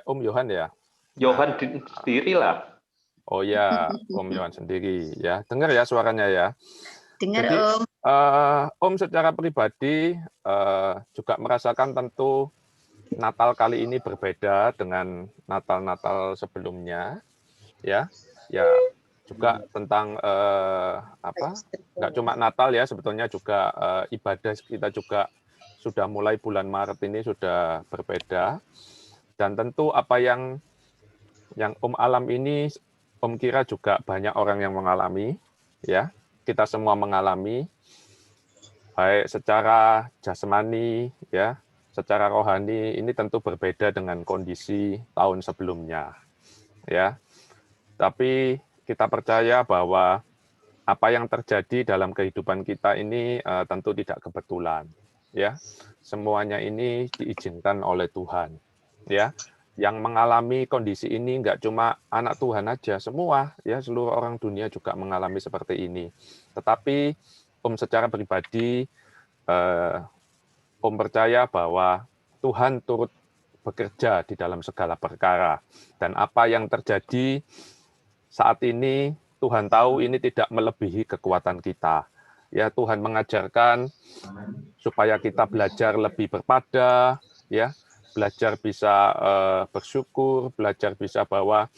Om Yohan ya? Yohan sendiri lah. Oh ya, Om Yohan sendiri ya. Dengar ya suaranya ya. Dengar, Jadi Om. Om secara pribadi juga merasakan tentu Natal kali ini berbeda dengan Natal-Natal sebelumnya, ya. Ya juga tentang nggak cuma Natal ya, sebetulnya juga ibadah kita juga sudah mulai bulan Maret ini sudah berbeda. Dan tentu apa yang Om alam ini, Om kira juga banyak orang yang mengalami, ya. Kita semua mengalami, baik secara jasmani, ya, secara rohani, ini tentu berbeda dengan kondisi tahun sebelumnya, ya. Tapi kita percaya bahwa apa yang terjadi dalam kehidupan kita ini tentu tidak kebetulan, ya. Semuanya ini diizinkan oleh Tuhan, ya. Yang mengalami kondisi ini nggak cuma anak Tuhan aja, semua, ya, seluruh orang dunia juga mengalami seperti ini. Tetapi Om secara pribadi, Om percaya bahwa Tuhan turut bekerja di dalam segala perkara. Dan apa yang terjadi saat ini, Tuhan tahu ini tidak melebihi kekuatan kita. Ya, Tuhan mengajarkan supaya kita belajar lebih berpada, ya, belajar bisa bersyukur, belajar bisa bahwa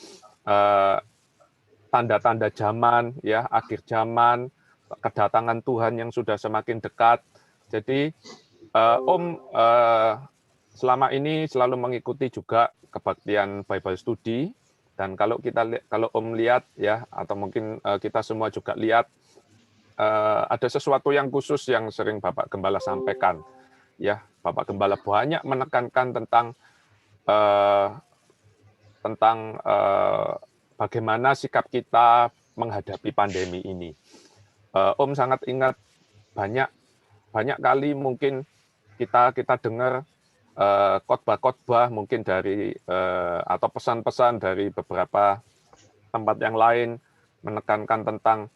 tanda-tanda zaman, ya, akhir zaman, kedatangan Tuhan yang sudah semakin dekat. Jadi Om selama ini selalu mengikuti juga kebaktian Bible Study, dan kalau Om lihat, ya, atau mungkin kita semua juga lihat, ada sesuatu yang khusus yang sering Bapak Gembala sampaikan, ya. Bapak Gembala banyak menekankan tentang bagaimana sikap kita menghadapi pandemi ini. Om sangat ingat banyak kali mungkin kita dengar khotbah-khotbah mungkin dari atau pesan-pesan dari beberapa tempat yang lain menekankan tentang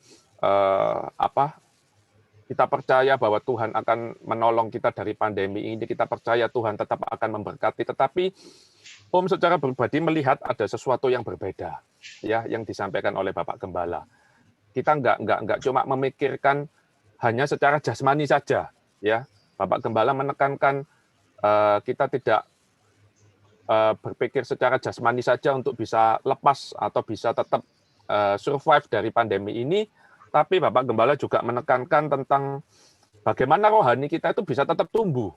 kita percaya bahwa Tuhan akan menolong kita dari pandemi ini, kita percaya Tuhan tetap akan memberkati, tetapi Om secara pribadi melihat ada sesuatu yang berbeda, ya, yang disampaikan oleh Bapak Gembala. Kita nggak cuma memikirkan hanya secara jasmani saja, ya. Bapak Gembala menekankan kita tidak berpikir secara jasmani saja untuk bisa lepas atau bisa tetap survive dari pandemi ini, tapi Bapak Gembala juga menekankan tentang bagaimana rohani kita itu bisa tetap tumbuh,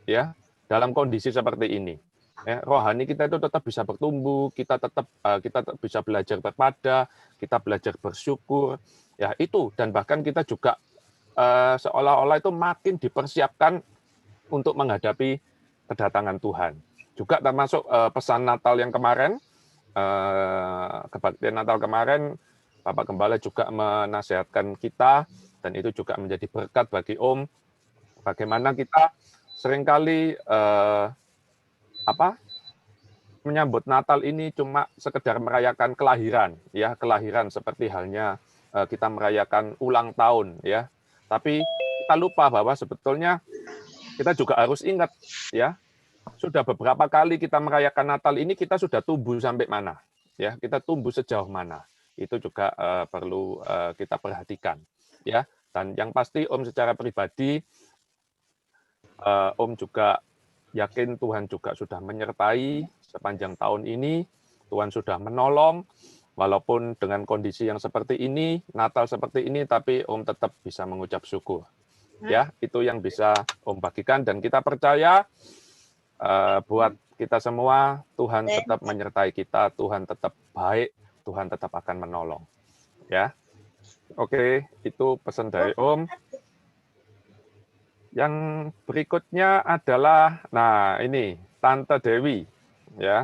ya, dalam kondisi seperti ini. Ya, rohani kita itu tetap bisa bertumbuh, kita bisa belajar berpada, kita belajar bersyukur, ya itu, dan bahkan kita juga seolah-olah itu makin dipersiapkan untuk menghadapi kedatangan Tuhan. Juga termasuk pesan Natal yang kemarin, kebaktian Natal kemarin, Bapak Gembala juga menasihatkan kita, dan itu juga menjadi berkat bagi Om, bagaimana kita seringkali menyambut Natal ini cuma sekedar merayakan kelahiran, ya, kelahiran seperti halnya kita merayakan ulang tahun, ya. Tapi kita lupa bahwa sebetulnya kita juga harus ingat, ya, sudah beberapa kali kita merayakan Natal ini kita sudah tumbuh sampai mana, ya, kita tumbuh sejauh mana, itu juga perlu kita perhatikan, ya. Dan yang pasti Om secara pribadi, Om juga yakin Tuhan juga sudah menyertai sepanjang tahun ini, Tuhan sudah menolong, walaupun dengan kondisi yang seperti ini, Natal seperti ini, tapi Om tetap bisa mengucap syukur. Ya, itu yang bisa Om bagikan, dan kita percaya buat kita semua, Tuhan tetap menyertai kita, Tuhan tetap baik, Tuhan tetap akan menolong. Ya, oke, itu pesan dari Om. Yang berikutnya adalah, nah ini, Tante Dewi, ya.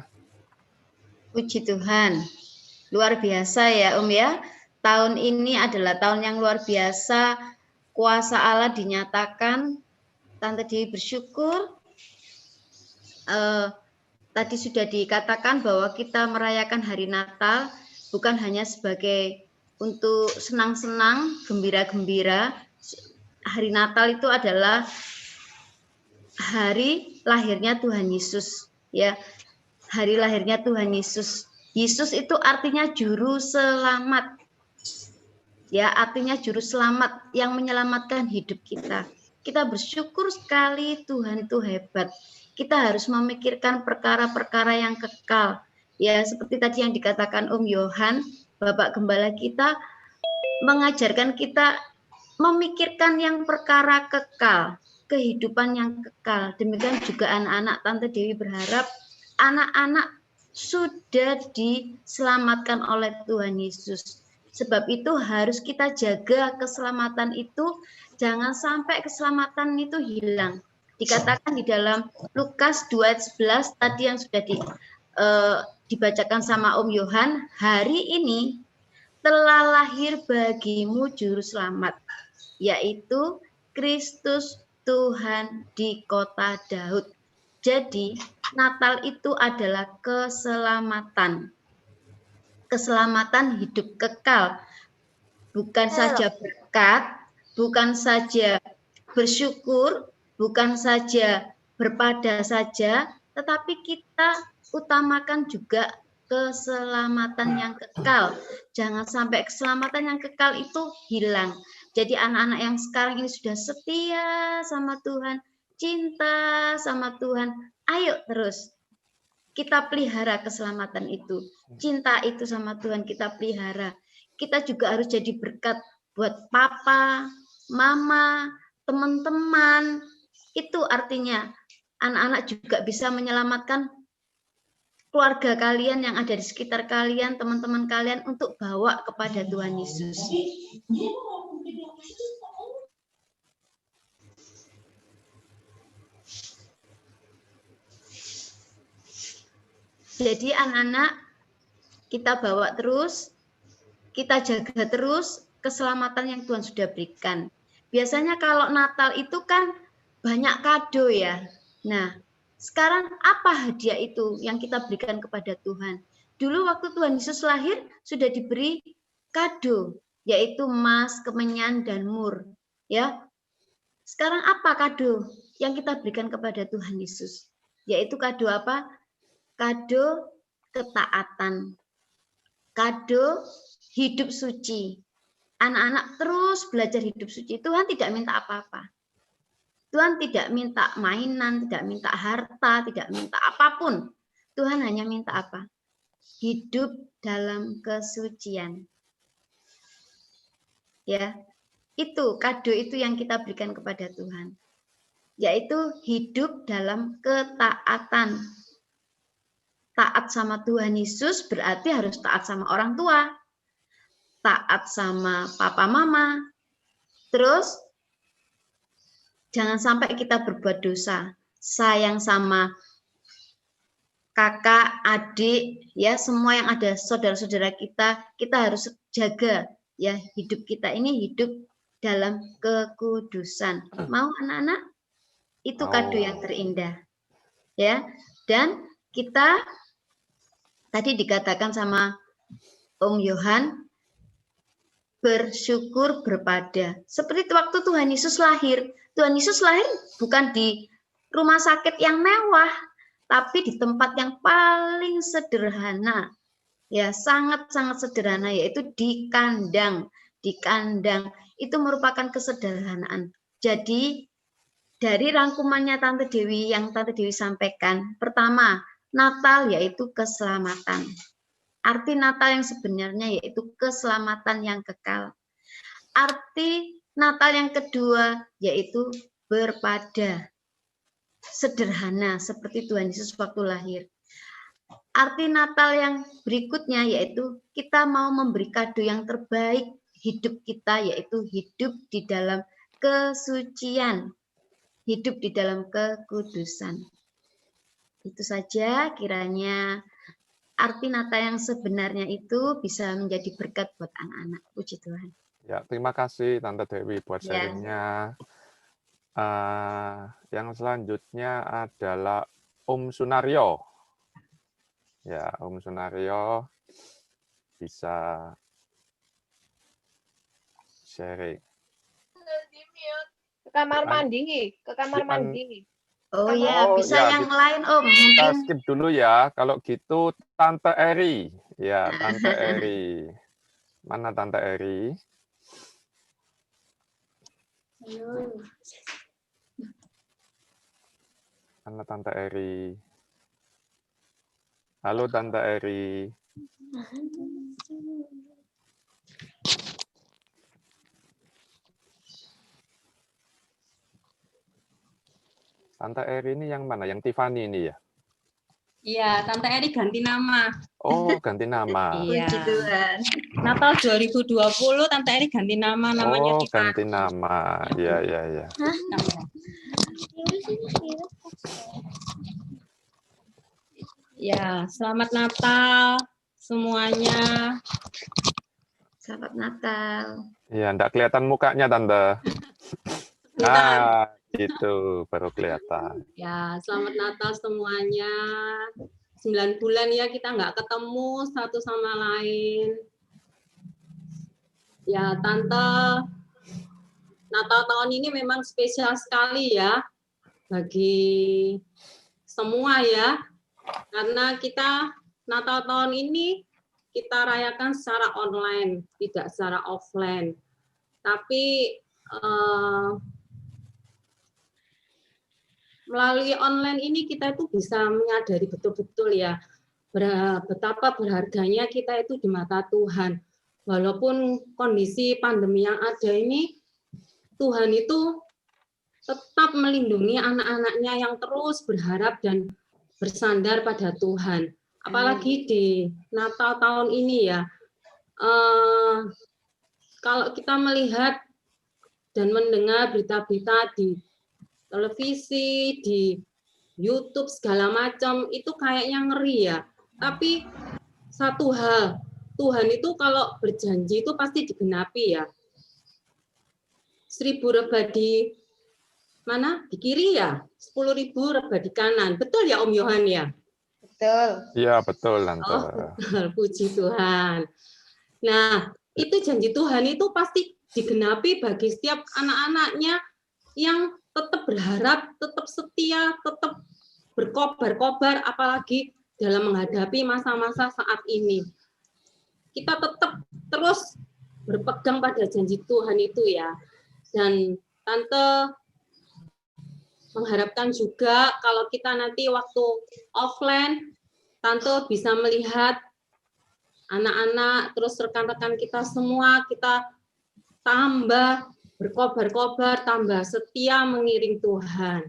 Puji Tuhan, luar biasa ya Om ya. Tahun ini adalah tahun yang luar biasa, kuasa Allah dinyatakan. Tante Dewi bersyukur. Tadi sudah dikatakan bahwa kita merayakan hari Natal bukan hanya sebagai untuk senang-senang, gembira-gembira. Hari Natal itu adalah hari lahirnya Tuhan Yesus, ya. hari lahirnya Tuhan Yesus. Yesus itu artinya juru selamat. Ya, artinya juru selamat yang menyelamatkan hidup kita. Kita bersyukur sekali, Tuhan itu hebat. Kita harus memikirkan perkara-perkara yang kekal. Ya, seperti tadi yang dikatakan Om Yohan, Bapak Gembala kita mengajarkan kita memikirkan yang perkara kekal, kehidupan yang kekal. Demikian juga anak-anak, Tante Dewi berharap anak-anak sudah diselamatkan oleh Tuhan Yesus. Sebab itu harus kita jaga keselamatan itu, jangan sampai keselamatan itu hilang. Dikatakan di dalam Lukas 2 ayat 11 tadi yang sudah dibacakan sama Om Yohan, hari ini telah lahir bagimu juru selamat, yaitu Kristus Tuhan di kota Daud. Jadi Natal itu adalah keselamatan. Keselamatan hidup kekal. Bukan saja berkat, bukan saja bersyukur, bukan saja berpada saja, tetapi kita utamakan juga keselamatan yang kekal. Jangan sampai keselamatan yang kekal itu hilang. Jadi anak-anak yang sekarang ini sudah setia sama Tuhan, cinta sama Tuhan, ayo terus kita pelihara keselamatan itu. Cinta itu sama Tuhan kita pelihara. Kita juga harus jadi berkat buat papa, mama, teman-teman. Itu artinya anak-anak juga bisa menyelamatkan keluarga kalian yang ada di sekitar kalian, teman-teman kalian untuk bawa kepada Tuhan Yesus. Jadi anak-anak kita bawa terus, kita jaga terus keselamatan yang Tuhan sudah berikan. Biasanya kalau Natal itu kan banyak kado ya. Nah, sekarang apa hadiah itu yang kita berikan kepada Tuhan? Dulu waktu Tuhan Yesus lahir sudah diberi kado, yaitu emas, kemenyan, dan mur. Ya, sekarang apa kado yang kita berikan kepada Tuhan Yesus? Yaitu kado apa? Kado ketaatan. Kado hidup suci. Anak-anak terus belajar hidup suci. Tuhan tidak minta apa-apa. Tuhan tidak minta mainan, tidak minta harta, tidak minta apapun. Tuhan hanya minta apa? Hidup dalam kesucian. Ya, itu kado itu yang kita berikan kepada Tuhan. Yaitu hidup dalam ketaatan. Taat sama Tuhan Yesus berarti harus taat sama orang tua. Taat sama papa mama. Terus jangan sampai kita berbuat dosa. Sayang sama kakak, adik, ya semua yang ada saudara-saudara kita, kita harus jaga ya hidup kita ini hidup dalam kekudusan. Mau anak-anak? Itu kado yang terindah. Ya. Dan kita tadi dikatakan sama Om Yohan bersyukur berpada. Seperti waktu Tuhan Yesus lahir. Tuhan Yesus lahir bukan di rumah sakit yang mewah, tapi di tempat yang paling sederhana. Ya, sangat-sangat sederhana, yaitu di kandang. Di kandang itu merupakan kesederhanaan. Jadi dari rangkumannya Tante Dewi yang Tante Dewi sampaikan, pertama, Natal yaitu keselamatan. Arti Natal yang sebenarnya yaitu keselamatan yang kekal. Arti Natal yang kedua yaitu berpada. Sederhana seperti Tuhan Yesus waktu lahir. Arti Natal yang berikutnya yaitu kita mau memberi kado yang terbaik hidup kita, yaitu hidup di dalam kesucian, hidup di dalam kekudusan. Itu saja kiranya arti Natal yang sebenarnya itu bisa menjadi berkat buat anak-anak. Puji Tuhan. Ya, terima kasih Tante Dewi buat sharingnya. Yang selanjutnya adalah Om Sunario. Ya, Om Sunario bisa sharing. Ke kamar mandi, ke kamar mandi. Oh ya, Oh bisa ya, yang lain Om. kita Mungkin skip dulu ya. Kalau gitu Tante Eri. Ya, Tante Eri. Mana Tante Eri? Mana Tante Eri? Halo Tante Eri. Tante Eri ini yang mana? Yang Tiffany ini ya? Iya, Tante Eri ganti nama. Oh, ganti nama. Iya. puji Tuhan. Natal 2020 Tante Eri ganti nama, namanya Oh, Tiffany. ganti nama. Ya, ya, ya. Ya, selamat Natal semuanya. Selamat Natal. Ya, enggak kelihatan mukanya Tante. Bentar. Ah, gitu baru kelihatan. Ya, selamat Natal semuanya. 9 bulan ya kita nggak ketemu satu sama lain. Ya, Tante, Natal tahun ini memang spesial sekali ya bagi semua ya. Karena kita Natal tahun ini kita rayakan secara online, tidak secara offline. Tapi melalui online ini kita itu bisa menyadari betul-betul ya betapa berharganya kita itu di mata Tuhan. Walaupun kondisi pandemi yang ada ini, Tuhan itu tetap melindungi anak-anaknya yang terus berharap dan bersandar pada Tuhan. Apalagi di Natal tahun ini ya, kalau kita melihat dan mendengar berita-berita di televisi, di YouTube segala macam, itu kayaknya ngeri ya. Tapi satu hal, Tuhan itu kalau berjanji itu pasti digenapi ya. 1.000 rebah di mana? Di kiri ya, 10.000 rebah di kanan. Betul ya Om Yohan ya? Betul. Iya, betul Tante. Oh, betul. Puji Tuhan. Nah, itu janji Tuhan itu pasti digenapi bagi setiap anak-anaknya yang tetap berharap, tetap setia, tetap berkobar-kobar, apalagi dalam menghadapi masa-masa saat ini. Kita tetap terus berpegang pada janji Tuhan itu ya. Dan Tante mengharapkan juga kalau kita nanti waktu offline, Tante bisa melihat anak-anak, terus rekan-rekan kita semua, kita tambah berkobar-kobar, tambah setia mengiring Tuhan.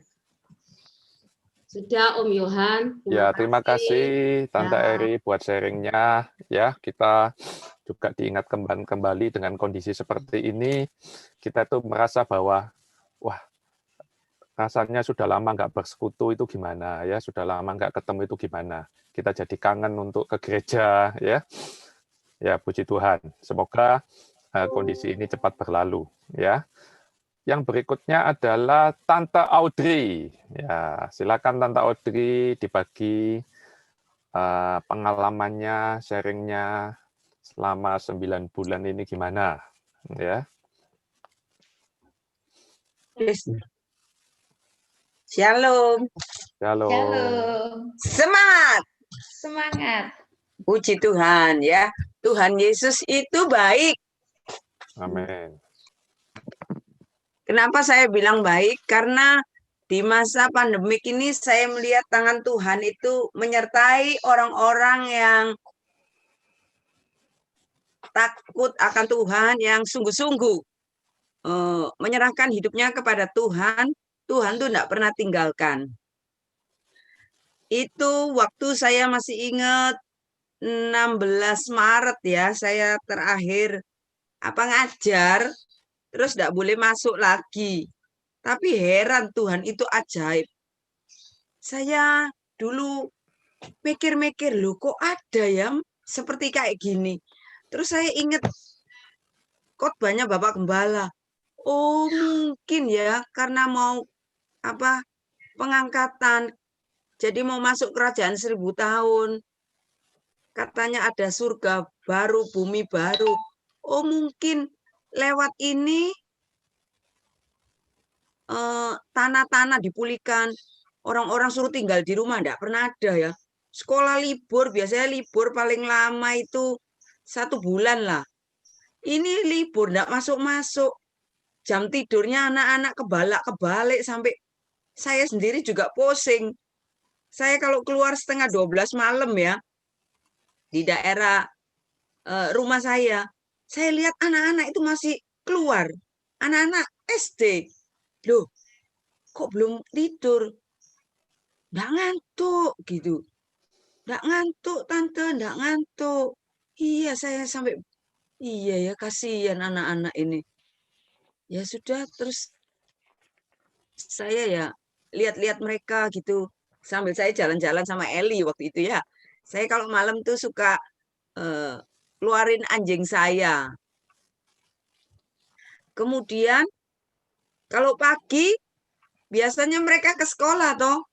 Sudah Om Yohan. Ya, terima kasih Tante Ya. Eri buat sharingnya. Ya, kita juga diingat kembali dengan kondisi seperti ini. Kita tuh merasa bahwa, wah, rasanya sudah lama nggak bersekutu itu gimana ya, sudah lama nggak ketemu itu gimana. Kita jadi kangen untuk ke gereja ya. Ya, puji Tuhan. Semoga kondisi ini cepat berlalu ya. Yang berikutnya adalah Tante Audrey. Ya, silakan Tante Audrey dibagi pengalamannya, sharingnya selama 9 bulan ini gimana, ya? Shalom. Halo. Shalom. Semangat. Semangat. Puji Tuhan ya. Tuhan Yesus itu baik. Amin. Kenapa saya bilang baik? Karena di masa pandemik ini saya melihat tangan Tuhan itu menyertai orang-orang yang takut akan Tuhan, yang sungguh-sungguh menyerahkan hidupnya kepada Tuhan. Tuhan tuh tidak pernah tinggalkan. Itu waktu saya masih ingat 16 Maret ya, saya terakhir ngajar, terus tidak boleh masuk lagi. Tapi heran Tuhan itu ajaib. Saya dulu mikir-mikir, loh kok ada ya seperti kayak gini. Terus saya ingat khotbahnya Bapak Gembala. Oh mungkin ya karena mau pengangkatan. Jadi mau masuk kerajaan 1000 tahun. Katanya ada surga baru, bumi baru. Oh mungkin lewat ini tanah-tanah dipulihkan, orang-orang suruh tinggal di rumah, enggak pernah ada ya. Sekolah libur, biasanya libur paling lama itu 1 bulan lah. Ini libur, enggak masuk-masuk. Jam tidurnya anak-anak kebalak-kebalik sampai saya sendiri juga pusing. Saya kalau keluar setengah 12 malam ya, di daerah rumah saya lihat anak-anak itu masih keluar. Anak-anak SD. Loh, kok belum tidur? Nggak ngantuk gitu. Nggak ngantuk, Tante, nggak ngantuk. Iya, saya sampai, iya ya, kasihan anak-anak ini. Ya sudah, terus saya ya lihat-lihat mereka gitu. Sambil saya jalan-jalan sama Eli waktu itu ya. Saya kalau malam tuh suka keluarin anjing saya. Kemudian kalau pagi biasanya mereka ke sekolah toh.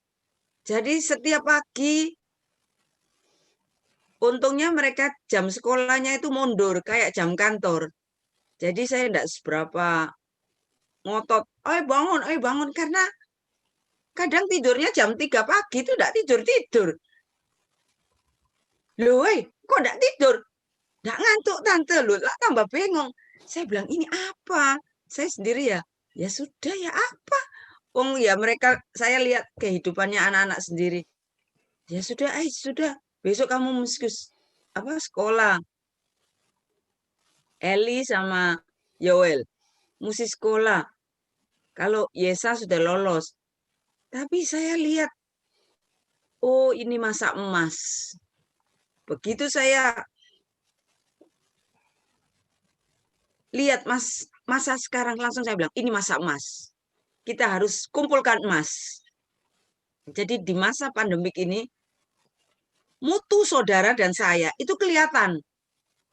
Jadi setiap pagi untungnya mereka jam sekolahnya itu mundur kayak jam kantor. Jadi saya enggak seberapa ngotot, ayo bangun karena kadang tidurnya jam 3 pagi itu enggak tidur-tidur. Loh, kok enggak tidur? Enggak ngantuk Tante, loh, lah tambah bingung. Saya bilang ini apa? Saya sendiri ya. Ya sudah ya apa? Oh ya mereka saya lihat kehidupannya anak-anak sendiri. Ya sudah, sudah. Besok kamu mesti sekolah. Eli sama Yoel mesti sekolah. Kalau Yesa sudah lolos. Tapi saya lihat, oh ini masa emas. Begitu saya lihat masa sekarang langsung saya bilang, ini masa emas. Kita harus kumpulkan emas. Jadi di masa pandemik ini, mutu saudara dan saya itu kelihatan.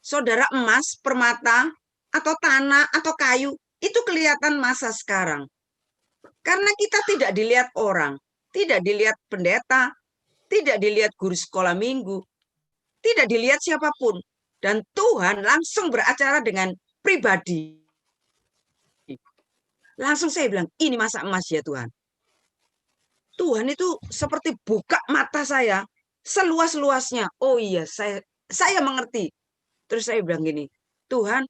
Saudara emas, permata, atau tanah, atau kayu, itu kelihatan masa sekarang. Karena kita tidak dilihat orang, tidak dilihat pendeta, tidak dilihat guru sekolah minggu, tidak dilihat siapapun. Dan Tuhan langsung beracara dengan pribadi. Langsung saya bilang, ini masa emas ya Tuhan. Tuhan itu seperti buka mata saya seluas-luasnya. Oh iya, saya mengerti. Terus saya bilang gini, Tuhan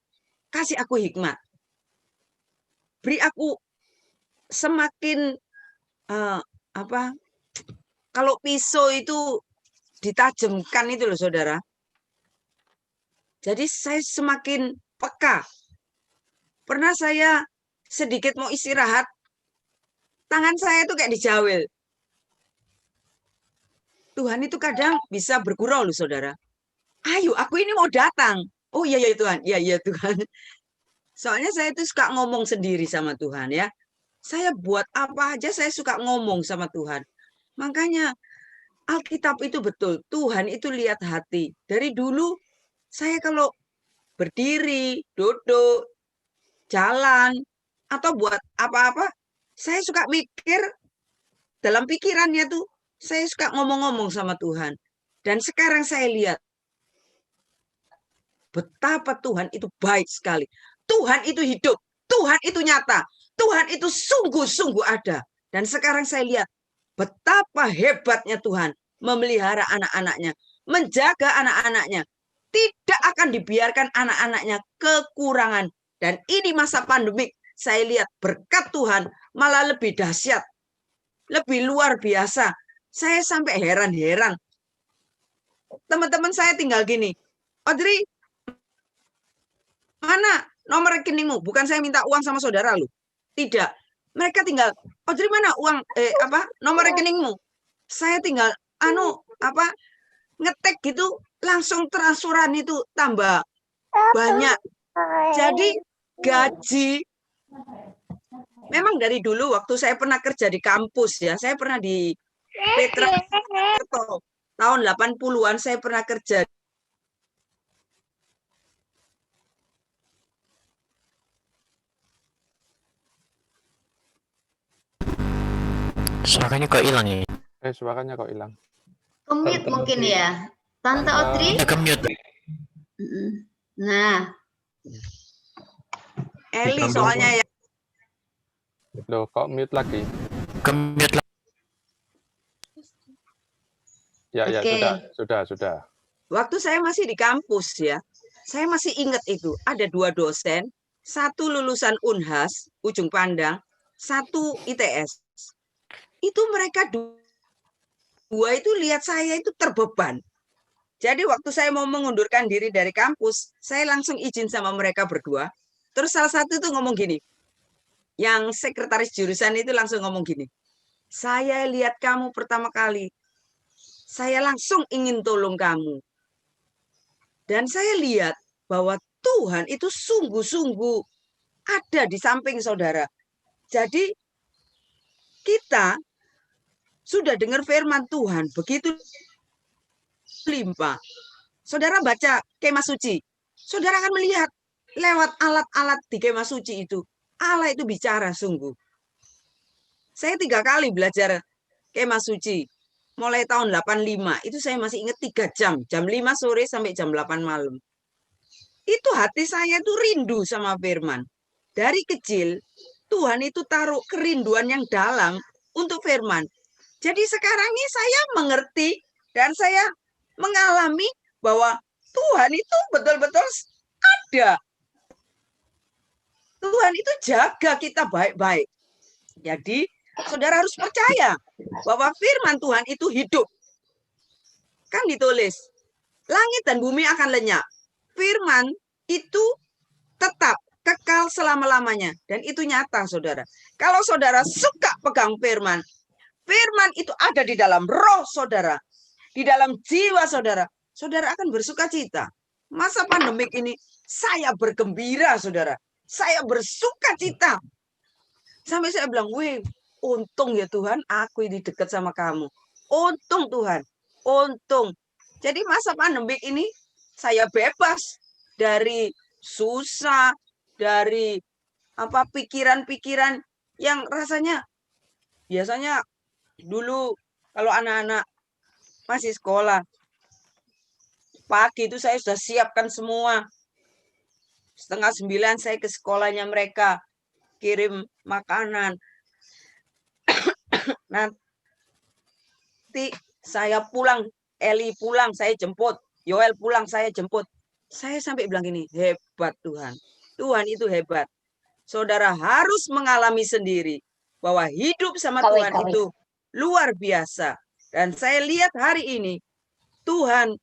kasih aku hikmat. Beri aku semakin kalau pisau itu ditajamkan itu loh saudara. Jadi saya semakin peka. Pernah saya sedikit mau istirahat, tangan saya itu kayak dijawel. Tuhan itu kadang bisa bergurau loh saudara. Ayo, aku ini mau datang. Oh iya Tuhan, iya Tuhan. Soalnya saya itu suka ngomong sendiri sama Tuhan ya. Saya buat apa aja saya suka ngomong sama Tuhan. Makanya Alkitab itu betul. Tuhan itu lihat hati. Dari dulu saya kalau berdiri, duduk, jalan, atau buat apa-apa, saya suka mikir dalam pikirannya tuh. Saya suka ngomong-ngomong sama Tuhan. Dan sekarang saya lihat betapa Tuhan itu baik sekali. Tuhan itu hidup. Tuhan itu nyata. Tuhan itu sungguh-sungguh ada. Dan sekarang saya lihat betapa hebatnya Tuhan memelihara anak-anaknya, menjaga anak-anaknya. Tidak akan dibiarkan anak-anaknya kekurangan. Dan ini masa pandemik, saya lihat berkat Tuhan malah lebih dahsyat, lebih luar biasa. Saya sampai heran-heran. Teman-teman saya tinggal gini, Audrey, mana nomor rekeningmu? Bukan saya minta uang sama saudara lu. Tidak. Mereka tinggal, Audrey mana uang nomor rekeningmu? Saya tinggal ngetek gitu, langsung transferan itu tambah banyak. Jadi gaji memang dari dulu waktu saya pernah kerja di kampus ya, saya pernah di Petra tahun 80-an saya pernah kerja. Suaranya kok hilang ya? Suaranya kok hilang. Kemute mungkin ya. Tante Audrey. Ya kemute. Nah. Eli soalnya ya. Loh, kok mute lagi? Kemute Ya, ya, Oke. sudah. Waktu saya masih di kampus ya, saya masih ingat itu ada 2 dosen, satu lulusan Unhas, Ujung Pandang, satu ITS. Itu mereka dua itu lihat saya itu terbeban. Jadi waktu saya mau mengundurkan diri dari kampus, saya langsung izin sama mereka berdua. Terus salah satu itu ngomong gini, yang sekretaris jurusan itu langsung ngomong gini, saya lihat kamu pertama kali, saya langsung ingin tolong kamu. Dan saya lihat bahwa Tuhan itu sungguh-sungguh ada di samping saudara. Jadi kita sudah dengar firman Tuhan begitu limpah. Saudara baca Kemah Suci, saudara akan melihat lewat alat-alat di Kemah Suci itu, Allah itu bicara sungguh. Saya 3 kali belajar Kemah Suci, mulai tahun 85, itu saya masih ingat 3 jam, jam 5 sore sampai jam 8 malam. Itu hati saya itu rindu sama firman. Dari kecil, Tuhan itu taruh kerinduan yang dalam untuk firman. Jadi sekarang ini saya mengerti dan saya mengalami bahwa Tuhan itu betul-betul ada. Tuhan itu jaga kita baik-baik. Jadi saudara harus percaya bahwa firman Tuhan itu hidup. Kan ditulis, langit dan bumi akan lenyap. Firman itu tetap kekal selama-lamanya. Dan itu nyata, saudara. Kalau saudara suka pegang firman, firman itu ada di dalam roh saudara, di dalam jiwa saudara. Saudara akan bersuka cita. Masa pandemik ini, saya bergembira, saudara. Saya bersuka cita. Sampai saya bilang, wih, untung ya Tuhan, aku ini dekat sama kamu. Untung Tuhan, untung. Jadi masa pandemik ini, saya bebas dari susah, dari pikiran-pikiran yang rasanya biasanya dulu kalau anak-anak masih sekolah pagi itu saya sudah siapkan semua. 8:30 saya ke sekolahnya mereka, kirim makanan. Nanti saya pulang, Eli pulang saya jemput, Yoel pulang saya jemput. Saya sampai bilang gini, hebat Tuhan. Tuhan itu hebat. Saudara harus mengalami sendiri bahwa hidup sama Tuhan itu luar biasa. Dan saya lihat hari ini Tuhan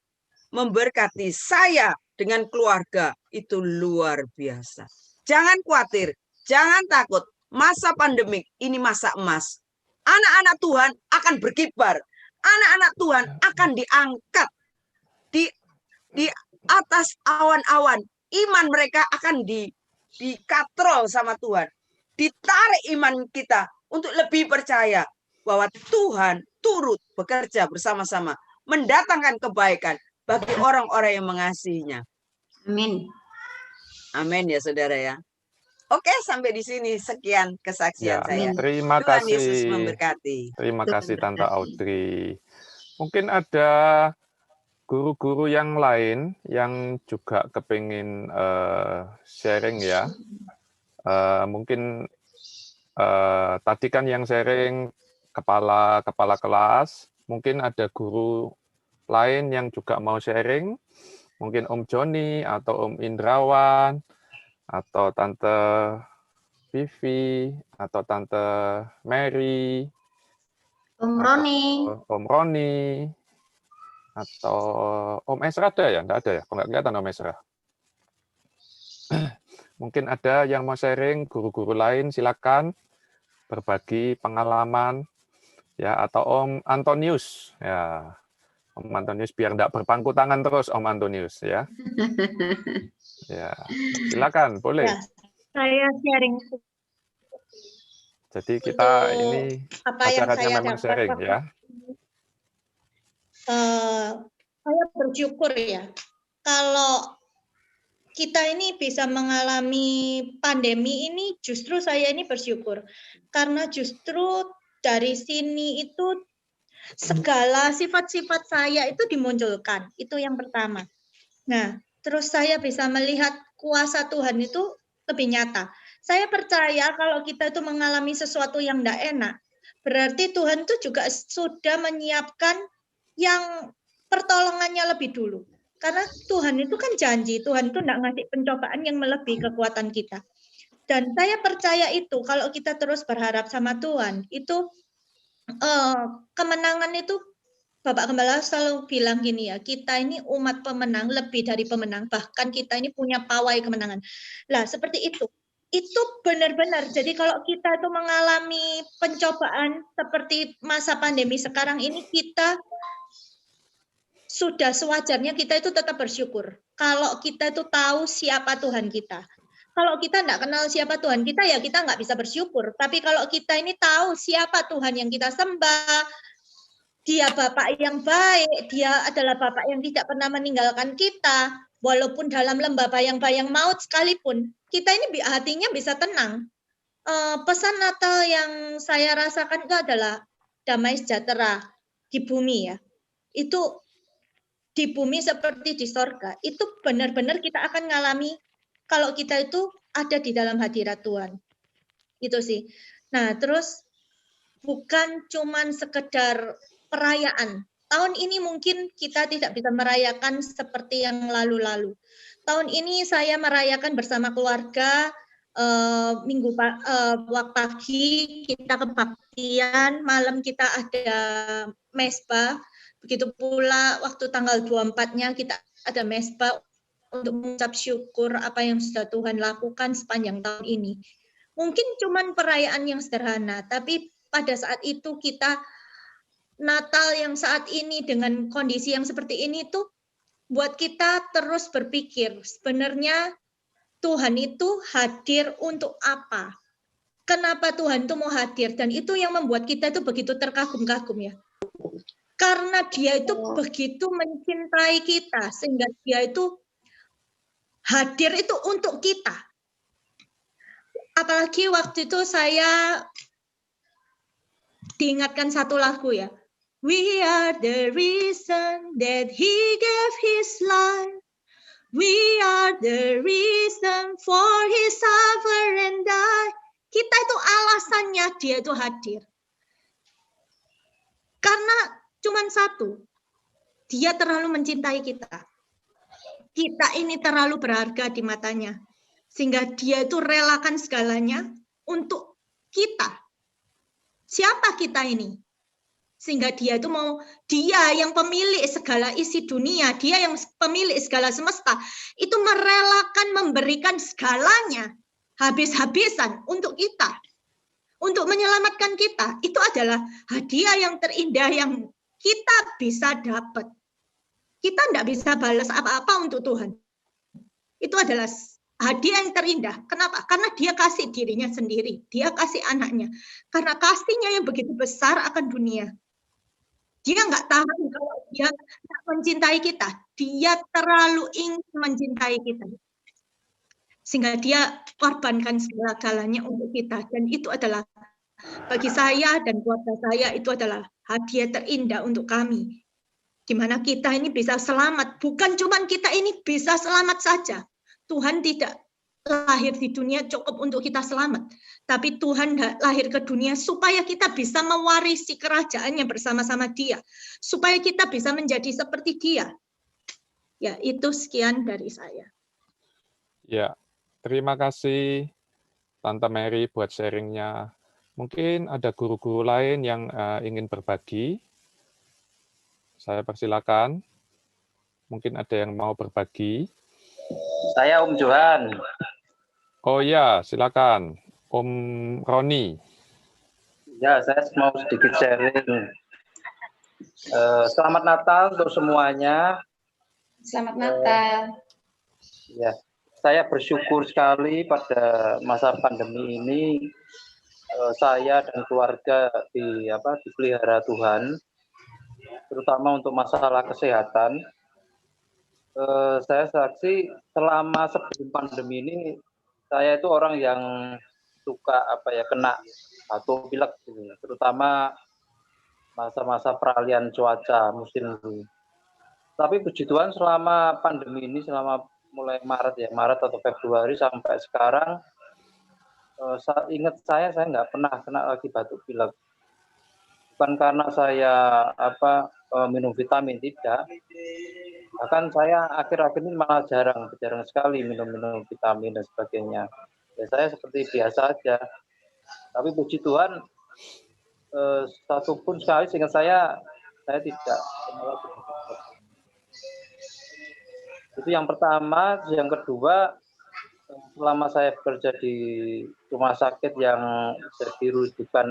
memberkati saya dengan keluarga itu luar biasa. Jangan khawatir, jangan takut. Masa pandemik ini masa emas. Anak-anak Tuhan akan berkibar. Anak-anak Tuhan akan diangkat di atas awan-awan. Iman mereka akan dikatrol sama Tuhan. Ditarik iman kita untuk lebih percaya bahwa Tuhan turut bekerja bersama-sama mendatangkan kebaikan bagi orang-orang yang mengasihinya. Amin. Amin ya saudara ya. Oke, sampai di sini sekian kesaksian Ya, saya. terima Tuhan kasih. Yesus memberkati. Terima kasih Tante Audrey. Mungkin ada guru-guru yang lain yang juga kepingin sharing ya. Mungkin tadi kan yang sharing kepala kelas, mungkin ada guru lain yang juga mau sharing, mungkin Om Joni atau Om Indrawan atau Tante Vivi atau Tante Mary, Om Roni. Om Roni, atau Om Esra ada ya? Enggak ada ya? Kok nggak kelihatan Om Esra? Mungkin ada yang mau sharing, guru-guru lain silakan berbagi pengalaman ya, atau Om Antonius ya. Om Antonius biar enggak berpangku tangan terus Om Antonius ya. Ya, silakan boleh. Ya, saya sharing. Jadi kita Untuk ini apa yang acaranya saya memang dapat sharing waktu ya. Saya bersyukur ya, kalau kita ini bisa mengalami pandemi ini, justru saya ini bersyukur. Karena justru dari sini itu segala sifat-sifat saya itu dimunculkan. Itu yang pertama. Nah, terus saya bisa melihat kuasa Tuhan itu lebih nyata. Saya percaya kalau kita itu mengalami sesuatu yang tidak enak, berarti Tuhan itu juga sudah menyiapkan yang pertolongannya lebih dulu. Karena Tuhan itu kan janji, Tuhan itu tidak ngasih pencobaan yang melebihi kekuatan kita. Dan saya percaya itu, kalau kita terus berharap sama Tuhan, itu kemenangan itu, Bapak Gembala selalu bilang gini ya, kita ini umat pemenang, lebih dari pemenang, bahkan kita ini punya pawai kemenangan. Lah, seperti itu. Itu benar-benar. Jadi kalau kita itu mengalami pencobaan seperti masa pandemi sekarang ini, kita sudah sewajarnya kita itu tetap bersyukur. Kalau kita itu tahu siapa Tuhan kita. Kalau kita tidak kenal siapa Tuhan kita, ya kita nggak bisa bersyukur. Tapi kalau kita ini tahu siapa Tuhan yang kita sembah, Dia Bapak yang baik, Dia adalah Bapak yang tidak pernah meninggalkan kita, walaupun dalam lembah bayang-bayang maut sekalipun, kita ini hatinya bisa tenang. Pesan Natal yang saya rasakan itu adalah damai sejahtera di bumi ya. Itu di bumi seperti di sorga, itu benar-benar kita akan ngalami kalau kita itu ada di dalam hadirat Tuhan. Itu sih. Nah, terus bukan cuman sekedar perayaan. Tahun ini mungkin kita tidak bisa merayakan seperti yang lalu-lalu. Tahun ini saya merayakan bersama keluarga, minggu waktu pagi kita kebaktian, malam kita ada mesbah. Begitu pula waktu tanggal 24-nya kita ada mesbah untuk mengucap syukur apa yang sudah Tuhan lakukan sepanjang tahun ini. Mungkin cuman perayaan yang sederhana, tapi pada saat itu kita Natal yang saat ini dengan kondisi yang seperti ini tuh buat kita terus berpikir sebenarnya Tuhan itu hadir untuk apa? Kenapa Tuhan itu mau hadir? Dan itu yang membuat kita itu begitu terkagum-kagum ya. Karena Dia itu begitu mencintai kita sehingga Dia itu hadir itu untuk kita. Apalagi waktu itu saya diingatkan satu lagu ya. We are the reason that He gave His life. We are the reason for His suffer and die. Kita itu alasannya Dia itu hadir. Karena cuma satu, Dia terlalu mencintai kita. Kita ini terlalu berharga di matanya. Sehingga Dia itu relakan segalanya untuk kita. Siapa kita ini? Sehingga Dia itu mau, Dia yang pemilik segala isi dunia, Dia yang pemilik segala semesta, itu merelakan memberikan segalanya habis-habisan untuk kita. Untuk menyelamatkan kita. Itu adalah hadiah yang terindah yang kita bisa dapat. Kita tidak bisa balas apa-apa untuk Tuhan. Itu adalah hadiah yang terindah. Kenapa? Karena Dia kasih dirinya sendiri. Dia kasih anaknya. Karena kasihnya yang begitu besar akan dunia. Dia nggak tahan kalau Dia nggak mencintai kita. Dia terlalu ingin mencintai kita. Sehingga Dia korbankan segala-galanya untuk kita. Dan itu adalah, bagi saya dan keluarga saya, itu adalah hadiah terindah untuk kami. Gimana kita ini bisa selamat. Bukan cuma kita ini bisa selamat saja. Tuhan tidak lahir di dunia cukup untuk kita selamat. Tapi Tuhan lahir ke dunia supaya kita bisa mewarisi kerajaannya bersama-sama Dia. Supaya kita bisa menjadi seperti Dia. Ya, itu sekian dari saya. Ya, terima kasih Tante Mary buat sharingnya. Mungkin ada guru-guru lain yang ingin berbagi. Saya persilakan. Mungkin ada yang mau berbagi. Saya Om Johan. Oh ya, silakan. Om Roni. Ya, saya mau sedikit sharing. Selamat Natal untuk semuanya. Selamat Natal. Ya, saya bersyukur sekali pada masa pandemi ini saya dan keluarga dipelihara Tuhan, terutama untuk masalah kesehatan. Saya saksi selama sebelum pandemi ini saya itu orang yang suka kena batuk pilek, terutama masa-masa peralihan cuaca musim ini. Tapi puji Tuhan selama pandemi ini, selama mulai Maret atau Februari sampai sekarang, ingat saya nggak pernah kena lagi batuk pilek. Bukan karena saya minum vitamin, tidak. Bahkan saya akhir-akhir ini malah jarang sekali minum vitamin dan sebagainya. Ya saya seperti biasa aja. Tapi puji Tuhan, satu pun sekali seingat saya tidak. Itu yang pertama. Yang kedua, selama saya bekerja di rumah sakit yang jadi rujukan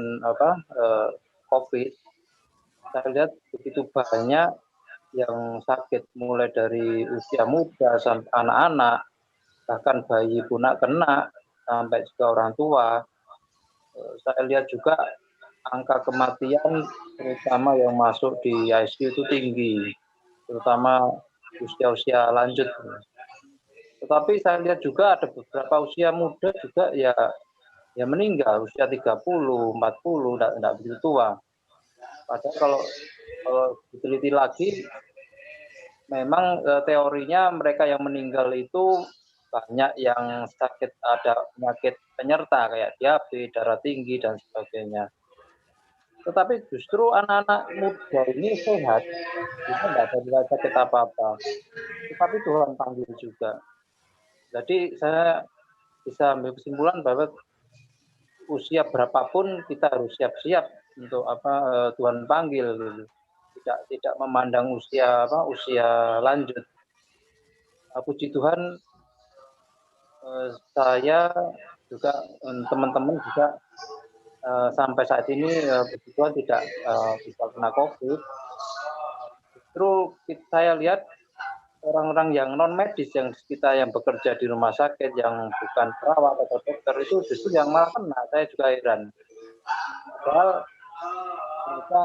COVID, saya lihat begitu banyak yang sakit, mulai dari usia muda sampai anak-anak, bahkan bayi punak kena, sampai juga orang tua. Saya lihat juga angka kematian terutama yang masuk di ICU itu tinggi, terutama usia-usia lanjut. Tetapi saya lihat juga ada beberapa usia muda juga ya meninggal, usia 30, 40, tidak begitu tua. Padahal kalau diteliti lagi, memang teorinya mereka yang meninggal itu banyak yang sakit, ada penyakit penyerta kayak diabetes, darah tinggi, dan sebagainya. Tetapi justru anak-anak muda ini sehat, tidak ada sakit apa-apa. Tetapi Tuhan panggil juga. Jadi saya bisa ambil kesimpulan bahwa usia berapapun kita harus siap-siap untuk Tuhan panggil, gitu. Tidak memandang usia lanjut. Puji Tuhan, saya juga teman-teman juga sampai saat ini puji Tuhan tidak bisa kena COVID. Justru saya lihat orang-orang yang non medis, yang kita yang bekerja di rumah sakit, yang bukan perawat atau dokter, itu justru yang malah kena. Saya juga heran. Padahal mereka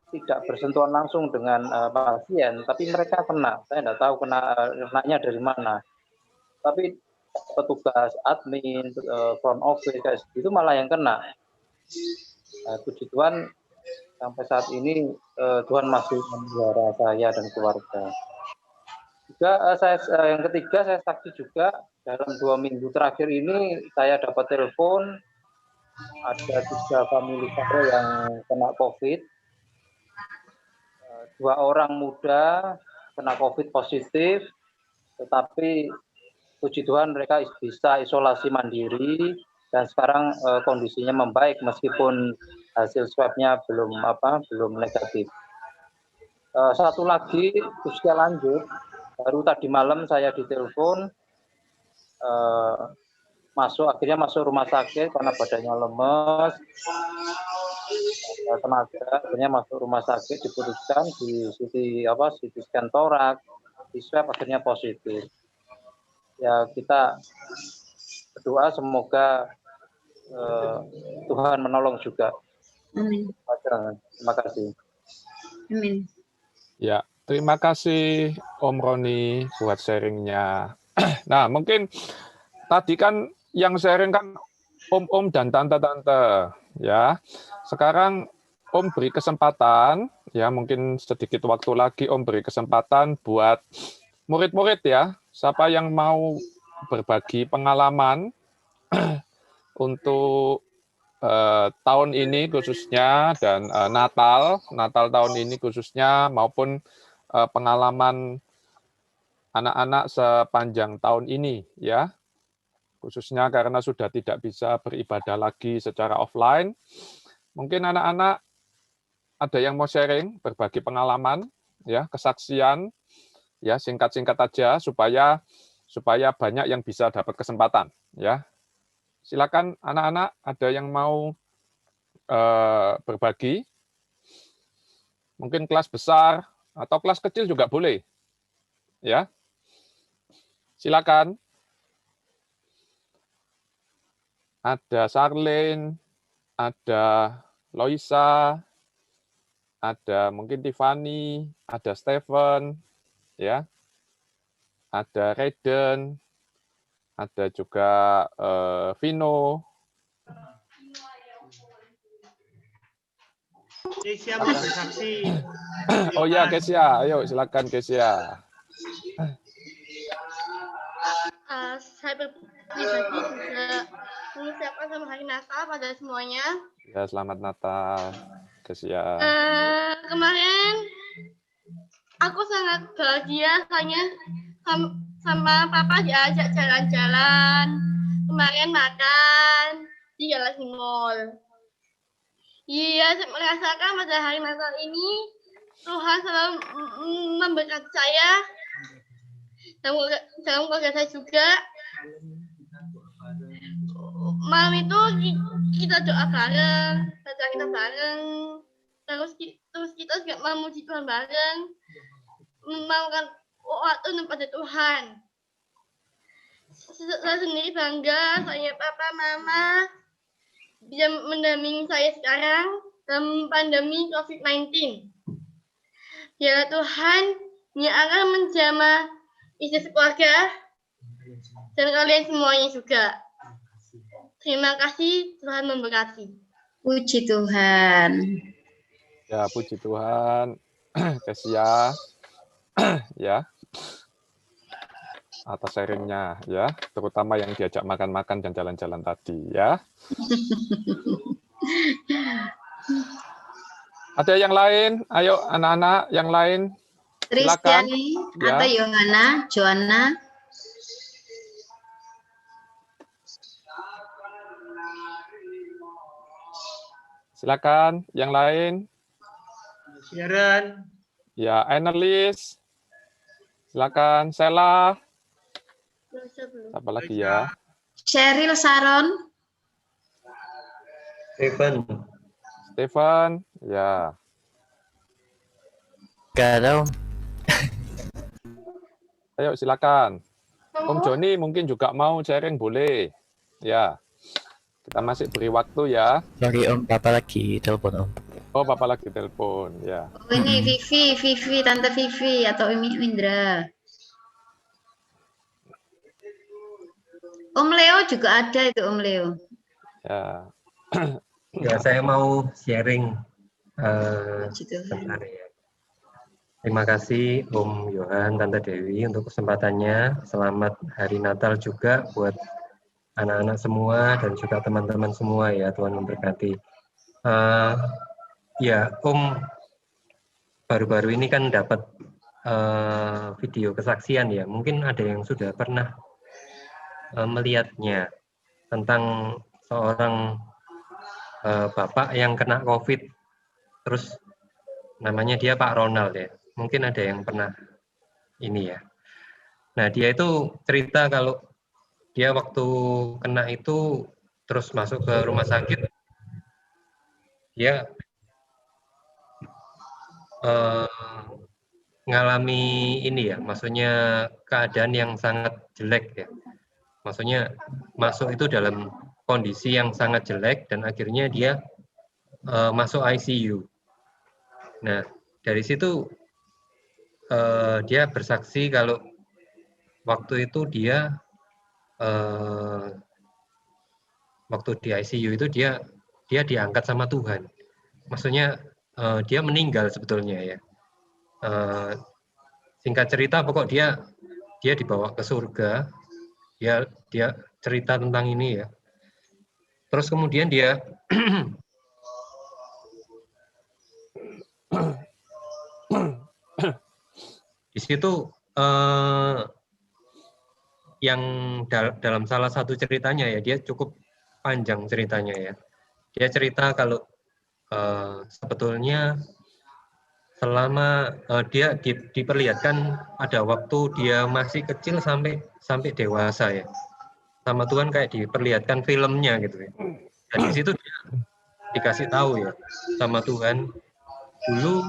tidak bersentuhan langsung dengan pasien, tapi mereka kena. Saya tidak tahu kenanya dari mana. Tapi petugas admin, front office kayak itu malah yang kena. Puji Tuhan, sampai saat ini Tuhan masih memelihara saya dan keluarga. Juga yang ketiga, saya saksi juga dalam 2 minggu terakhir ini saya dapat telepon ada 3 famili saya yang kena COVID. 2 orang muda kena COVID positif, tetapi puji Tuhan mereka bisa isolasi mandiri dan sekarang kondisinya membaik meskipun hasil swabnya belum negatif. Satu lagi usia lanjut, baru tadi malam saya ditelepon akhirnya masuk rumah sakit karena badannya lemes, tenaga, akhirnya masuk rumah sakit, diputuskan di CT scan torak, di swab akhirnya positif. Ya kita berdoa semoga Tuhan menolong juga. Amin. Terima kasih. Amin. Ya, terima kasih Om Roni buat sharingnya. Nah, mungkin tadi kan yang sharing kan om-om dan tante-tante, ya. Sekarang Om beri kesempatan, ya mungkin sedikit waktu lagi Om beri kesempatan buat murid-murid ya, siapa yang mau berbagi pengalaman untuk tahun ini khususnya dan Natal tahun ini khususnya maupun pengalaman anak-anak sepanjang tahun ini ya, khususnya karena sudah tidak bisa beribadah lagi secara offline. Mungkin anak-anak ada yang mau sharing, berbagi pengalaman ya, kesaksian ya, singkat-singkat aja supaya banyak yang bisa dapat kesempatan ya. Silakan anak-anak, ada yang mau berbagi, mungkin kelas besar atau kelas kecil juga boleh, ya. Silakan. Ada Charlene, ada Loisa, ada mungkin Tiffany, ada Stephen, ya, ada Raiden, ada juga Vino. Kesia mau bersaksi. Oh ya, Kesia, ayo silakan Kesia. Saya pribadi juga mengucapkan selamat hari Natal pada semuanya. Ya, selamat Natal, Kesia. Kemarin aku sangat bahagia hanya sama papa diajak jalan-jalan, kemarin makan di Galaxy Mall. Iya, saya merasakan pada hari Natal ini Tuhan selalu memberkati saya dalam keluarga saya juga. Malam itu kita doa bareng, baca kita bareng, terus kita juga memuji Tuhan bareng, melakukan waktu kepada Tuhan. Saya sendiri bangga, saya papa, mama bisa mendampingi saya sekarang dalam pandemi COVID-19. Ya Tuhan yang akan menjamah isi keluarga dan kalian semuanya juga. Terima kasih, Tuhan memberkati. Puji Tuhan. Ya, puji Tuhan. Kesia, ya, atas sharingnya, ya, terutama yang diajak makan-makan dan jalan-jalan tadi, ya. Ada yang lain? Ayo, anak-anak yang lain. Silakan. Kristiani Ya. atau Joanna. Silakan, yang lain. Sharon. Ya, Annelies. Silakan, Sela. Apa lagi ya? Cheryl Sharon. Stephen, ya. Kalau Ayo, silakan. Om Joni mungkin juga mau sharing, boleh. Ya. Kita masih beri waktu ya. sorry Om, Papa lagi telepon Om. Oh, Papa lagi telepon, ya. Oh, ini Vivi, Tante Vivi atau Umi Indra. Om Leo juga ada itu, Om Leo. Ya. Ya, saya mau sharing Puji Tuhan. sebentar ya. Terima kasih Om Yohan, Tante Dewi untuk kesempatannya. Selamat Hari Natal juga buat anak-anak semua dan juga teman-teman semua ya, Tuhan memberkati. Ya, Om baru-baru ini kan dapat video kesaksian ya. Mungkin ada yang sudah pernah melihatnya tentang seorang bapak yang kena COVID, terus namanya dia Pak Ronald ya. Mungkin ada yang pernah ini ya. Nah, dia itu cerita kalau dia waktu kena itu terus masuk ke rumah sakit, dia mengalami ini ya, maksudnya keadaan yang sangat jelek ya. Maksudnya masuk itu dalam kondisi yang sangat jelek dan akhirnya dia masuk ICU. Nah, dari situ dia bersaksi kalau waktu itu dia waktu di ICU itu dia diangkat sama Tuhan. Maksudnya dia meninggal sebetulnya ya. Singkat cerita pokok dia dibawa ke surga. Dia cerita tentang ini ya. Terus kemudian dia di situ yang dalam salah satu ceritanya ya, dia cukup panjang ceritanya ya. Dia cerita kalau sebetulnya selama dia diperlihatkan ada waktu dia masih kecil sampai dewasa ya. Sama Tuhan kayak diperlihatkan filmnya gitu ya. Dan di situ dia dikasih tahu ya sama Tuhan, dulu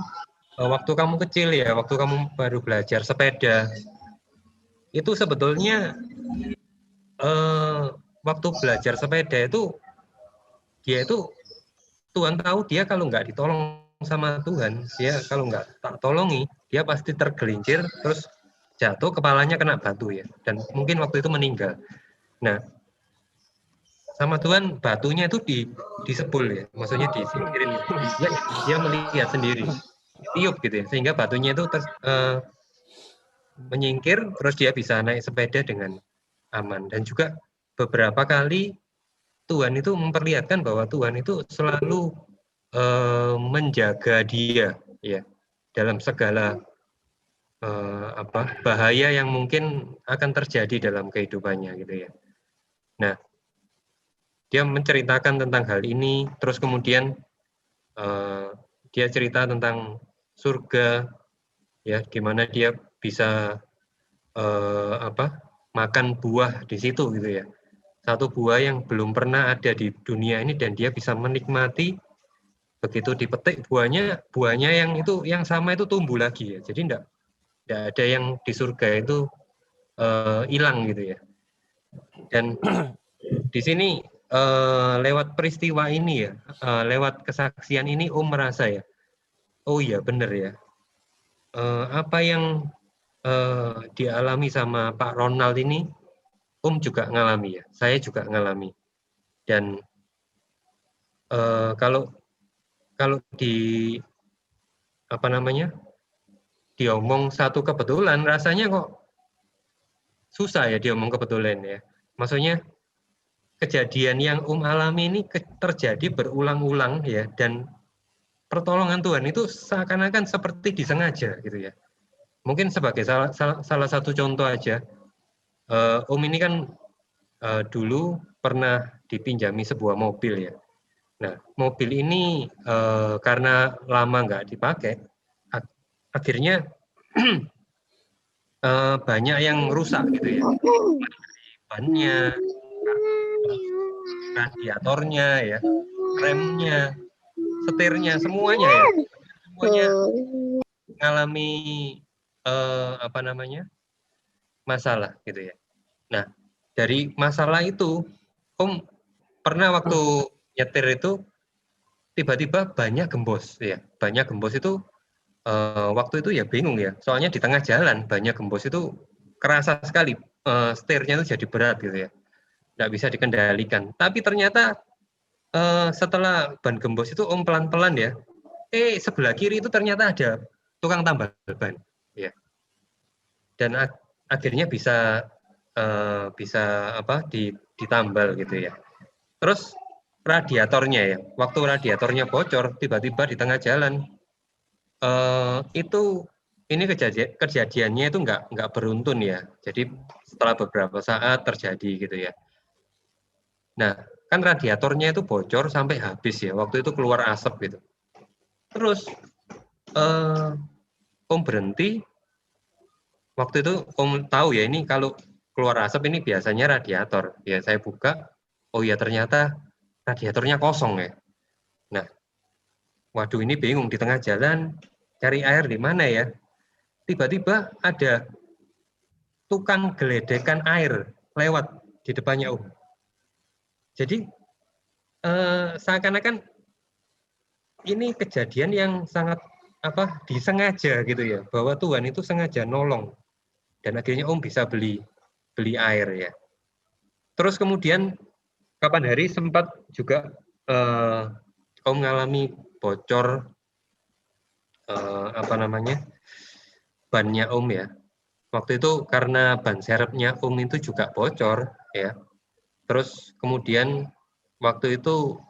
waktu kamu kecil ya, waktu kamu baru belajar sepeda, itu sebetulnya waktu belajar sepeda itu dia itu Tuhan tahu dia kalau nggak ditolong sama Tuhan, dia kalau nggak tak tolongi, dia pasti tergelincir terus jatuh, kepalanya kena batu ya, dan mungkin waktu itu meninggal. Nah, sama Tuhan batunya itu disebul ya, maksudnya disingkirin, dia melihat sendiri, tiup gitu ya, sehingga batunya itu menyingkir, terus dia bisa naik sepeda dengan aman. Dan juga beberapa kali Tuhan itu memperlihatkan bahwa Tuhan itu selalu menjaga dia ya dalam segala bahaya yang mungkin akan terjadi dalam kehidupannya gitu ya. Nah, dia menceritakan tentang hal ini, terus kemudian dia cerita tentang surga, ya, gimana dia bisa makan buah di situ gitu ya. Satu buah yang belum pernah ada di dunia ini dan dia bisa menikmati. Begitu dipetik buahnya yang sama itu tumbuh lagi ya. Jadi enggak ada yang di surga itu hilang gitu ya. Dan di sini lewat peristiwa ini ya, lewat kesaksian ini merasa ya, oh iya benar ya, apa yang dialami sama Pak Ronald ini juga ngalami ya, saya juga ngalami. Dan kalau di diomong satu kebetulan, rasanya kok susah ya diomong kebetulan ya. Maksudnya kejadian yang alami ini terjadi berulang-ulang ya, dan pertolongan Tuhan itu seakan-akan seperti disengaja gitu ya. Mungkin sebagai salah satu contoh aja, ini kan dulu pernah dipinjami sebuah mobil ya. Nah, mobil ini karena lama nggak dipakai, akhirnya banyak yang rusak gitu ya. Bannya, radiatornya ya, remnya, setirnya, semuanya ya. Semuanya mengalami masalah gitu ya. Nah, dari masalah itu pernah waktu nyetir itu tiba-tiba banyak gembos ya. Banyak gembos itu waktu itu ya bingung ya. Soalnya di tengah jalan banyak gembos itu kerasa sekali, setirnya itu jadi berat gitu ya. Nggak bisa dikendalikan. Tapi ternyata setelah ban gembos itu pelan-pelan ya. Sebelah kiri itu ternyata ada tukang tambal ban ya. Dan akhirnya bisa ditambal gitu ya. Terus radiatornya ya, waktu radiatornya bocor tiba-tiba di tengah jalan, ini kejadiannya itu nggak beruntun ya. Jadi setelah beberapa saat terjadi gitu ya. Nah, kan radiatornya itu bocor sampai habis ya. Waktu itu keluar asap gitu. Terus berhenti. Waktu itu tahu ya, ini kalau keluar asap ini biasanya radiator. Ya saya buka, oh ya ternyata radiatornya kosong ya. Nah, waduh ini bingung di tengah jalan cari air di mana ya. Tiba-tiba ada tukang geledekan air lewat di depannya Jadi seakan-akan ini kejadian yang sangat disengaja gitu ya, bahwa Tuhan itu sengaja nolong. Dan akhirnya bisa beli air ya. Terus kemudian kapan hari sempat juga mengalami bocor bannya ya. Waktu itu karena ban serepnya itu juga bocor ya. Terus kemudian waktu itu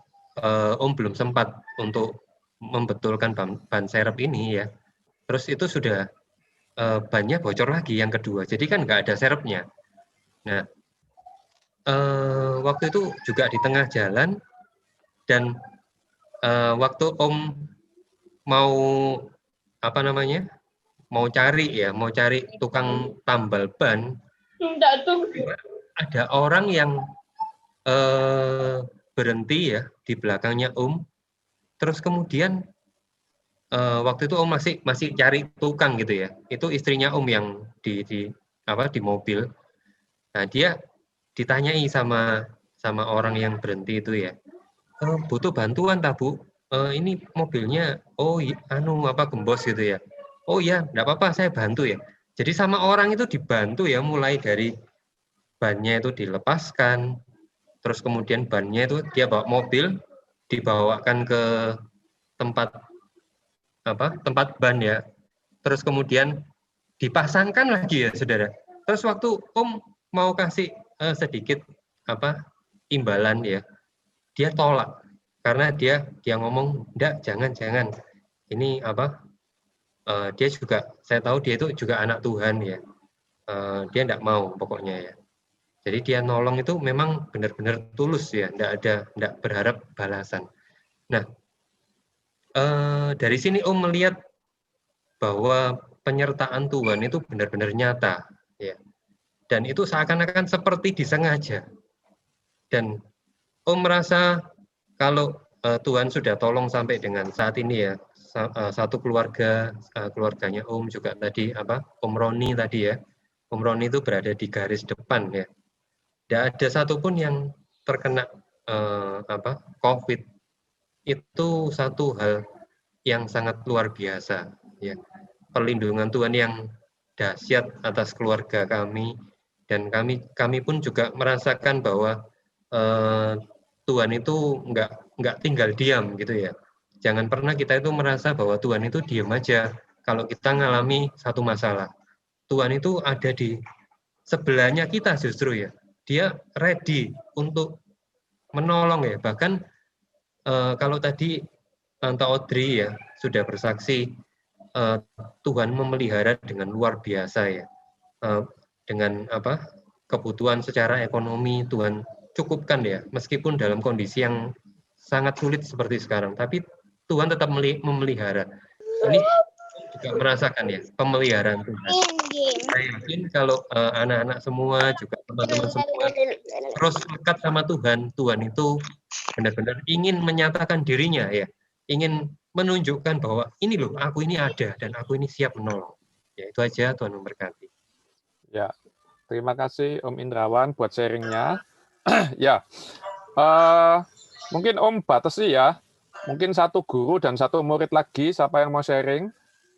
belum sempat untuk membetulkan ban serep ini ya. Terus itu sudah bannya bocor lagi yang kedua, jadi kan nggak ada serepnya. Nah, waktu itu juga di tengah jalan, dan waktu mau mau cari tukang tambal ban, ada orang yang berhenti ya di belakangnya terus kemudian waktu itu masih cari tukang gitu ya. Itu istrinya yang di mobil. Nah, dia ditanyai sama orang yang berhenti itu ya. Butuh bantuan tak, Bu? Ini mobilnya gembos gitu ya. Oh ya, enggak apa-apa, saya bantu ya. Jadi sama orang itu dibantu ya, mulai dari bannya itu dilepaskan. Terus kemudian bannya itu dia bawa mobil, dibawakan ke tempat ban ya, terus kemudian dipasangkan lagi ya saudara. Terus waktu mau kasih sedikit imbalan ya, dia tolak karena dia ngomong, enggak, jangan ini dia juga, saya tahu dia itu juga anak Tuhan ya. Dia enggak mau pokoknya ya. Jadi dia nolong itu memang benar-benar tulus ya, enggak berharap balasan. Nah, dari sini Om melihat bahwa penyertaan Tuhan itu benar-benar nyata ya. Dan itu seakan-akan seperti disengaja. Dan Om merasa kalau Tuhan sudah tolong sampai dengan saat ini ya, satu keluarga, keluarganya Om juga tadi Om Roni tadi ya, Om Roni itu berada di garis depan ya. Tidak ada satupun yang terkena COVID. Itu satu hal yang sangat luar biasa ya. Perlindungan Tuhan yang dahsyat atas keluarga kami, dan kami pun juga merasakan bahwa Tuhan itu enggak tinggal diam gitu ya. Jangan pernah kita itu merasa bahwa Tuhan itu diam aja kalau kita ngalami satu masalah. Tuhan itu ada di sebelahnya kita justru ya. Dia ready untuk menolong ya. Bahkan kalau tadi Tante Audrey ya sudah bersaksi, Tuhan memelihara dengan luar biasa ya. Dengan kebutuhan secara ekonomi Tuhan cukupkan ya, meskipun dalam kondisi yang sangat sulit seperti sekarang, tapi Tuhan tetap memelihara. Ini juga merasakan ya pemeliharaan Tuhan. Saya yakin kalau anak-anak semua juga teman-teman semua terus dekat sama Tuhan, Tuhan itu benar-benar ingin menyatakan dirinya ya, ingin menunjukkan bahwa ini loh, aku ini ada dan aku ini siap menolong. Ya itu aja, Tuhan memberkati. Ya, terima kasih Om Indrawan buat sharingnya. Ya, mungkin Om batasi ya, mungkin satu guru dan satu murid lagi, siapa yang mau sharing?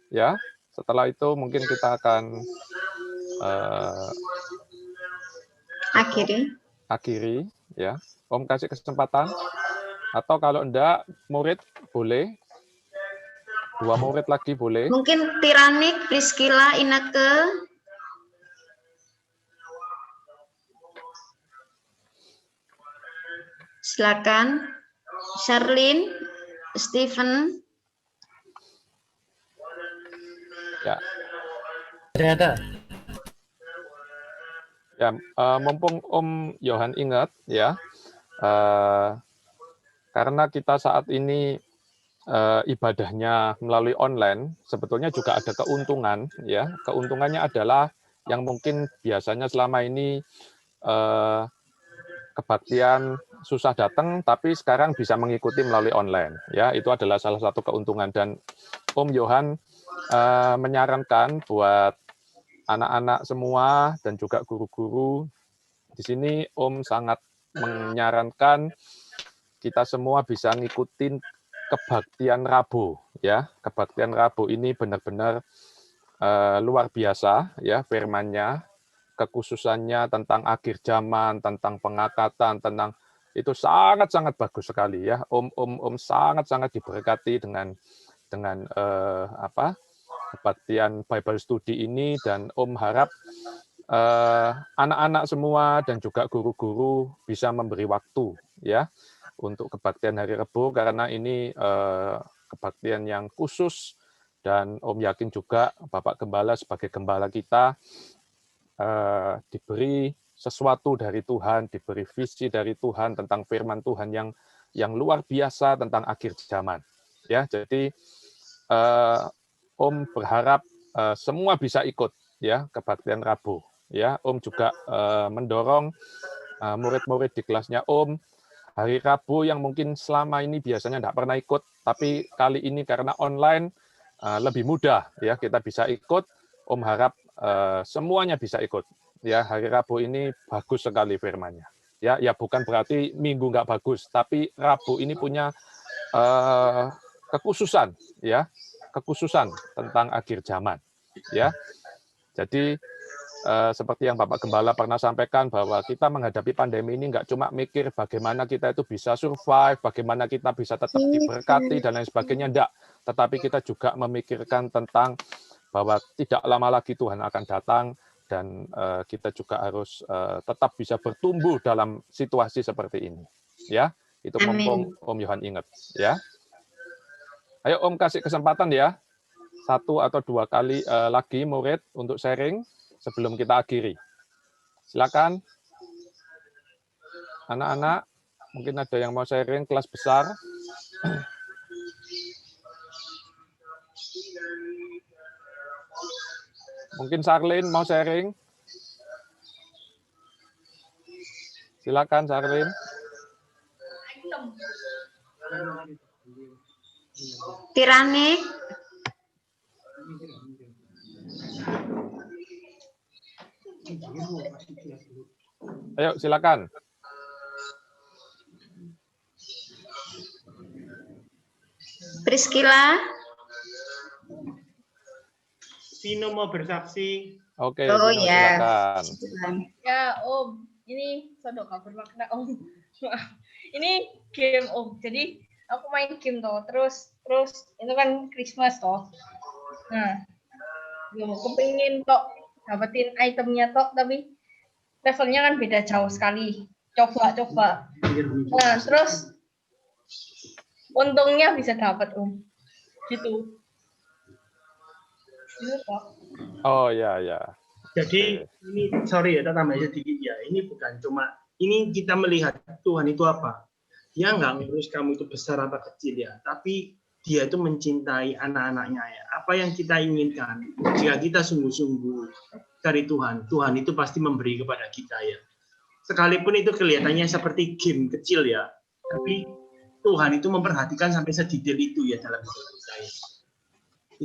Ya, setelah itu mungkin kita akan akhiri. Ya, Om kasih kesempatan. Atau kalau enggak, murid boleh. 2 murid lagi boleh. Mungkin Tiranik, Priscila, Ineke. Silakan. Sherlyn, Stephen. Ya. Ternyata. Ya, mumpung Om Yohan ingat ya, karena kita saat ini ibadahnya melalui online, sebetulnya juga ada keuntungan ya. Keuntungannya adalah yang mungkin biasanya selama ini kebaktian susah datang, tapi sekarang bisa mengikuti melalui online ya. Itu adalah salah satu keuntungan, dan Om Yohan menyarankan buat anak-anak semua dan juga guru-guru di sini, Om sangat menyarankan kita semua bisa ngikutin kebaktian Rabu ya. Kebaktian Rabu ini benar-benar luar biasa ya firman-Nya, kekhususannya tentang akhir zaman, tentang pengangkatan, tentang itu sangat-sangat bagus sekali ya. Om sangat-sangat diberkati dengan kebaktian Bible Study ini, dan Om harap anak-anak semua dan juga guru-guru bisa memberi waktu ya untuk kebaktian hari Rebo, karena ini kebaktian yang khusus, dan Om yakin juga Bapak Gembala sebagai gembala kita diberi sesuatu dari Tuhan, diberi visi dari Tuhan tentang firman Tuhan yang luar biasa tentang akhir zaman ya. Jadi Om berharap semua bisa ikut ya kebaktian Rabu ya. Om juga mendorong murid-murid di kelasnya Om hari Rabu yang mungkin selama ini biasanya tidak pernah ikut, tapi kali ini karena online lebih mudah ya kita bisa ikut. Om harap semuanya bisa ikut ya. Hari Rabu ini bagus sekali firman-Nya ya. Ya bukan berarti Minggu nggak bagus, tapi Rabu ini punya kekhususan ya, kekhususan tentang akhir zaman ya. Jadi seperti yang Bapak Gembala pernah sampaikan, bahwa kita menghadapi pandemi ini nggak cuma mikir bagaimana kita itu bisa survive, bagaimana kita bisa tetap diberkati dan lain sebagainya, enggak. Tetapi kita juga memikirkan tentang bahwa tidak lama lagi Tuhan akan datang, dan kita juga harus tetap bisa bertumbuh dalam situasi seperti ini. Ya, itu mumpung Om Yohan ingat ya. Ayo Om kasih kesempatan ya. 1 atau 2 kali lagi murid untuk sharing sebelum kita akhiri. Silakan. Anak-anak, mungkin ada yang mau sharing kelas besar. Mungkin Sarlin mau sharing. Silakan Sarlin. Tiranik. Ayo silakan. Priscila. Vino mau bersaksi. Oke, Oh Vino, ya. silakan. Ya Om, ini sodok gak bermakna Om. Ini game Om. Jadi aku main game toh, terus itu kan Christmas toh. Nah, gue kepingin toh dapetin itemnya toh, tapi levelnya kan beda jauh sekali. Coba. Nah, terus untungnya bisa dapat Om. Gitu. Gitu toh. Oh ya. Jadi ini sorry ya, tambah sedikit ya. Ini bukan cuma ini kita melihat Tuhan itu apa. Dia nggak ngurus kamu itu besar apa kecil ya, tapi dia itu mencintai anak-anaknya ya. Apa yang kita inginkan, jika kita sungguh-sungguh cari Tuhan, Tuhan itu pasti memberi kepada kita ya. Sekalipun itu kelihatannya seperti game kecil ya, tapi Tuhan itu memperhatikan sampai sedetail itu ya dalam hidup kita ya.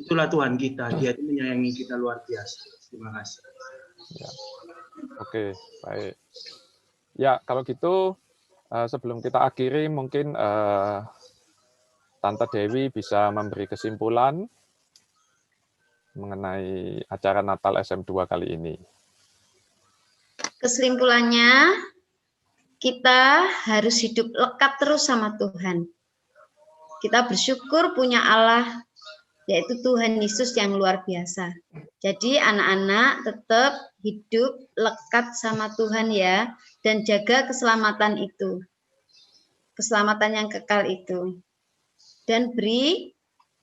Itulah Tuhan kita, dia itu menyayangi kita luar biasa. Terima kasih. Ya. Oke, baik. Ya, kalau gitu sebelum kita akhiri mungkin Tante Dewi bisa memberi kesimpulan mengenai acara Natal SM2 kali ini. Kesimpulannya, kita harus hidup lekat terus sama Tuhan. Kita bersyukur punya Allah, yaitu Tuhan Yesus yang luar biasa. Jadi anak-anak tetap hidup lekat sama Tuhan ya, dan jaga keselamatan itu. Keselamatan yang kekal itu. Dan beri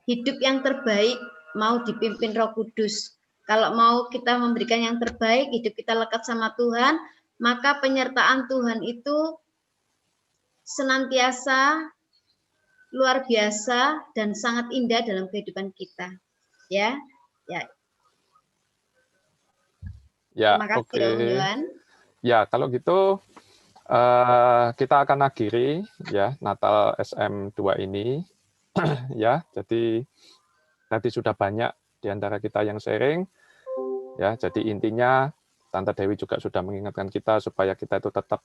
hidup yang terbaik, mau dipimpin Roh Kudus. Kalau mau kita memberikan yang terbaik, hidup kita lekat sama Tuhan, maka penyertaan Tuhan itu senantiasa luar biasa dan sangat indah dalam kehidupan kita. Ya. Terima kasih, oke. Om Yohan. Ya, kalau gitu kita akan akhiri ya Natal SM2 ini. Ya, jadi tadi sudah banyak di antara kita yang sharing. Ya, jadi intinya Tante Dewi juga sudah mengingatkan kita supaya kita itu tetap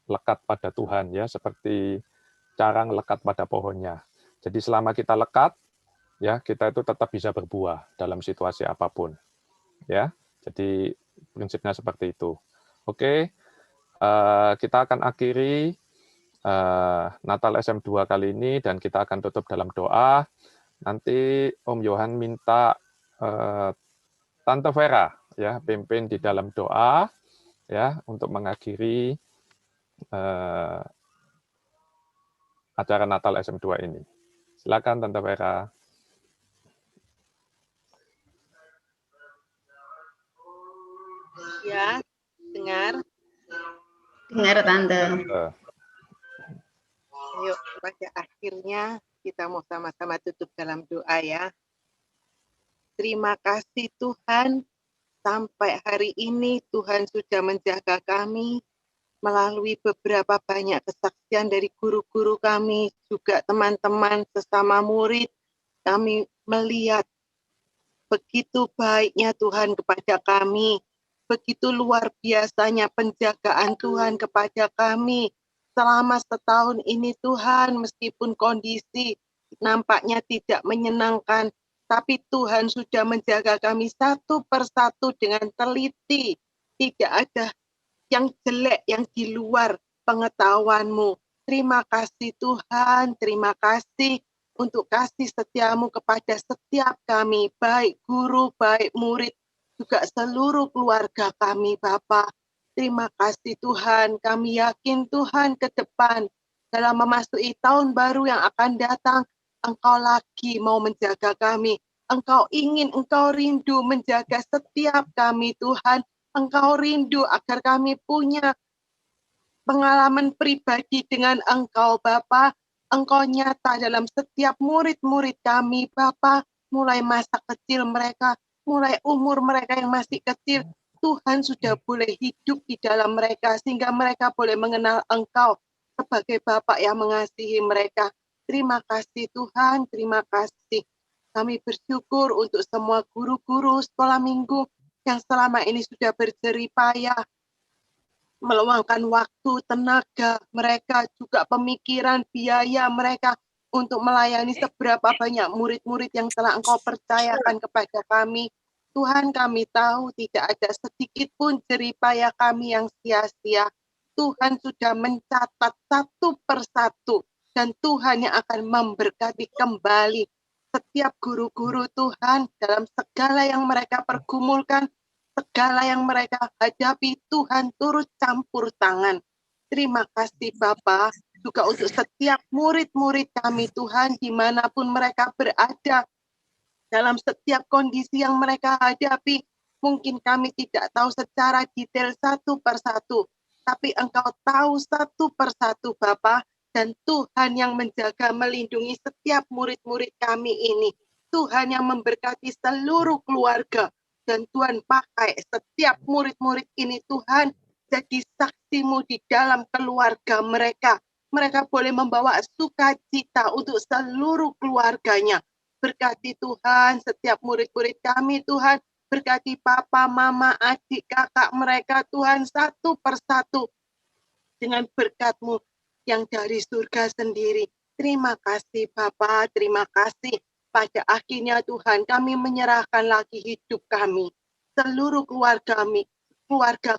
lekat pada Tuhan ya, seperti carang lekat pada pohonnya. Jadi selama kita lekat, ya kita itu tetap bisa berbuah dalam situasi apapun. Ya, jadi prinsipnya seperti itu. Oke, kita akan akhiri Natal SM2 kali ini dan kita akan tutup dalam doa. Nanti Om Yohan minta Tante Vera ya pimpin di dalam doa ya untuk mengakhiri acara Natal SM2 ini. Silakan Tante Vera. Ya, dengar. Dengar Tante. Yuk, pada akhirnya kita mau sama-sama tutup dalam doa ya. Terima kasih Tuhan, sampai hari ini Tuhan sudah menjaga kami melalui beberapa banyak kesaksian dari guru-guru kami, juga teman-teman sesama murid. Kami melihat begitu baiknya Tuhan kepada kami, begitu luar biasanya penjagaan Tuhan kepada kami. Selama setahun ini Tuhan, meskipun kondisi nampaknya tidak menyenangkan, tapi Tuhan sudah menjaga kami satu persatu dengan teliti. Tidak ada yang jelek yang di luar pengetahuan-Mu. Terima kasih Tuhan, terima kasih untuk kasih setiamu kepada setiap kami, baik guru, baik murid, juga seluruh keluarga kami Bapa. Terima kasih Tuhan, kami yakin Tuhan ke depan dalam memasuki tahun baru yang akan datang, Engkau lagi mau menjaga kami Engkau ingin, Engkau rindu menjaga setiap kami Tuhan. Engkau rindu agar kami punya pengalaman pribadi dengan Engkau Bapa. Engkau nyata dalam setiap murid-murid kami Bapa, mulai masa kecil mereka, mulai umur mereka yang masih kecil, Tuhan sudah boleh hidup di dalam mereka sehingga mereka boleh mengenal Engkau sebagai Bapa yang mengasihi mereka. Terima kasih Tuhan, terima kasih. Kami bersyukur untuk semua guru-guru sekolah minggu yang selama ini sudah berjerih payah meluangkan waktu, tenaga mereka, juga pemikiran, biaya mereka untuk melayani seberapa banyak murid-murid yang telah Engkau percayakan kepada kami. Tuhan, kami tahu tidak ada sedikit pun jerih payah kami yang sia-sia. Tuhan sudah mencatat satu persatu, dan Tuhan yang akan memberkati kembali setiap guru-guru Tuhan dalam segala yang mereka pergumulkan, segala yang mereka hadapi, Tuhan turut campur tangan. Terima kasih Bapa, juga untuk setiap murid-murid kami Tuhan, dimanapun mereka berada, dalam setiap kondisi yang mereka hadapi. Mungkin kami tidak tahu secara detail satu persatu, tapi Engkau tahu satu persatu Bapa, dan Tuhan yang menjaga, melindungi setiap murid-murid kami ini. Tuhan yang memberkati seluruh keluarga, dan Tuhan pakai setiap murid-murid ini Tuhan jadi saksimu di dalam keluarga mereka. Mereka boleh membawa sukacita untuk seluruh keluarganya. Berkati Tuhan setiap murid-murid kami Tuhan. Berkati papa, mama, adik, kakak mereka Tuhan satu persatu. Dengan berkat-Mu yang dari surga sendiri. Terima kasih Bapa, terima kasih. Pada akhirnya Tuhan kami menyerahkan lagi hidup kami, seluruh keluarga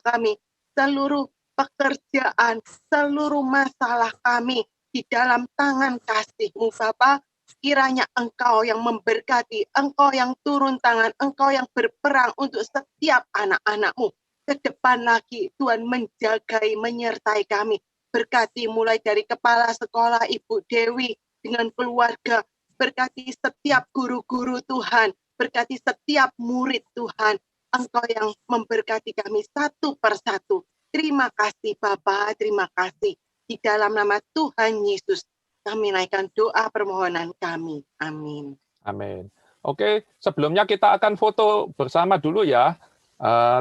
kami, seluruh pekerjaan, seluruh masalah kami di dalam tangan kasih-Mu Bapa. Kiranya Engkau yang memberkati, Engkau yang turun tangan, Engkau yang berperang untuk setiap anak-anak-Mu. Ke depan lagi Tuhan menjagai, menyertai kami. Berkati mulai dari kepala sekolah Ibu Dewi dengan keluarga. Berkati setiap guru-guru Tuhan, berkati setiap murid Tuhan. Engkau yang memberkati kami satu persatu. Terima kasih Bapa, terima kasih. Di dalam nama Tuhan Yesus, kami naikkan doa permohonan kami. Amin. Amin. Oke, sebelumnya kita akan foto bersama dulu ya.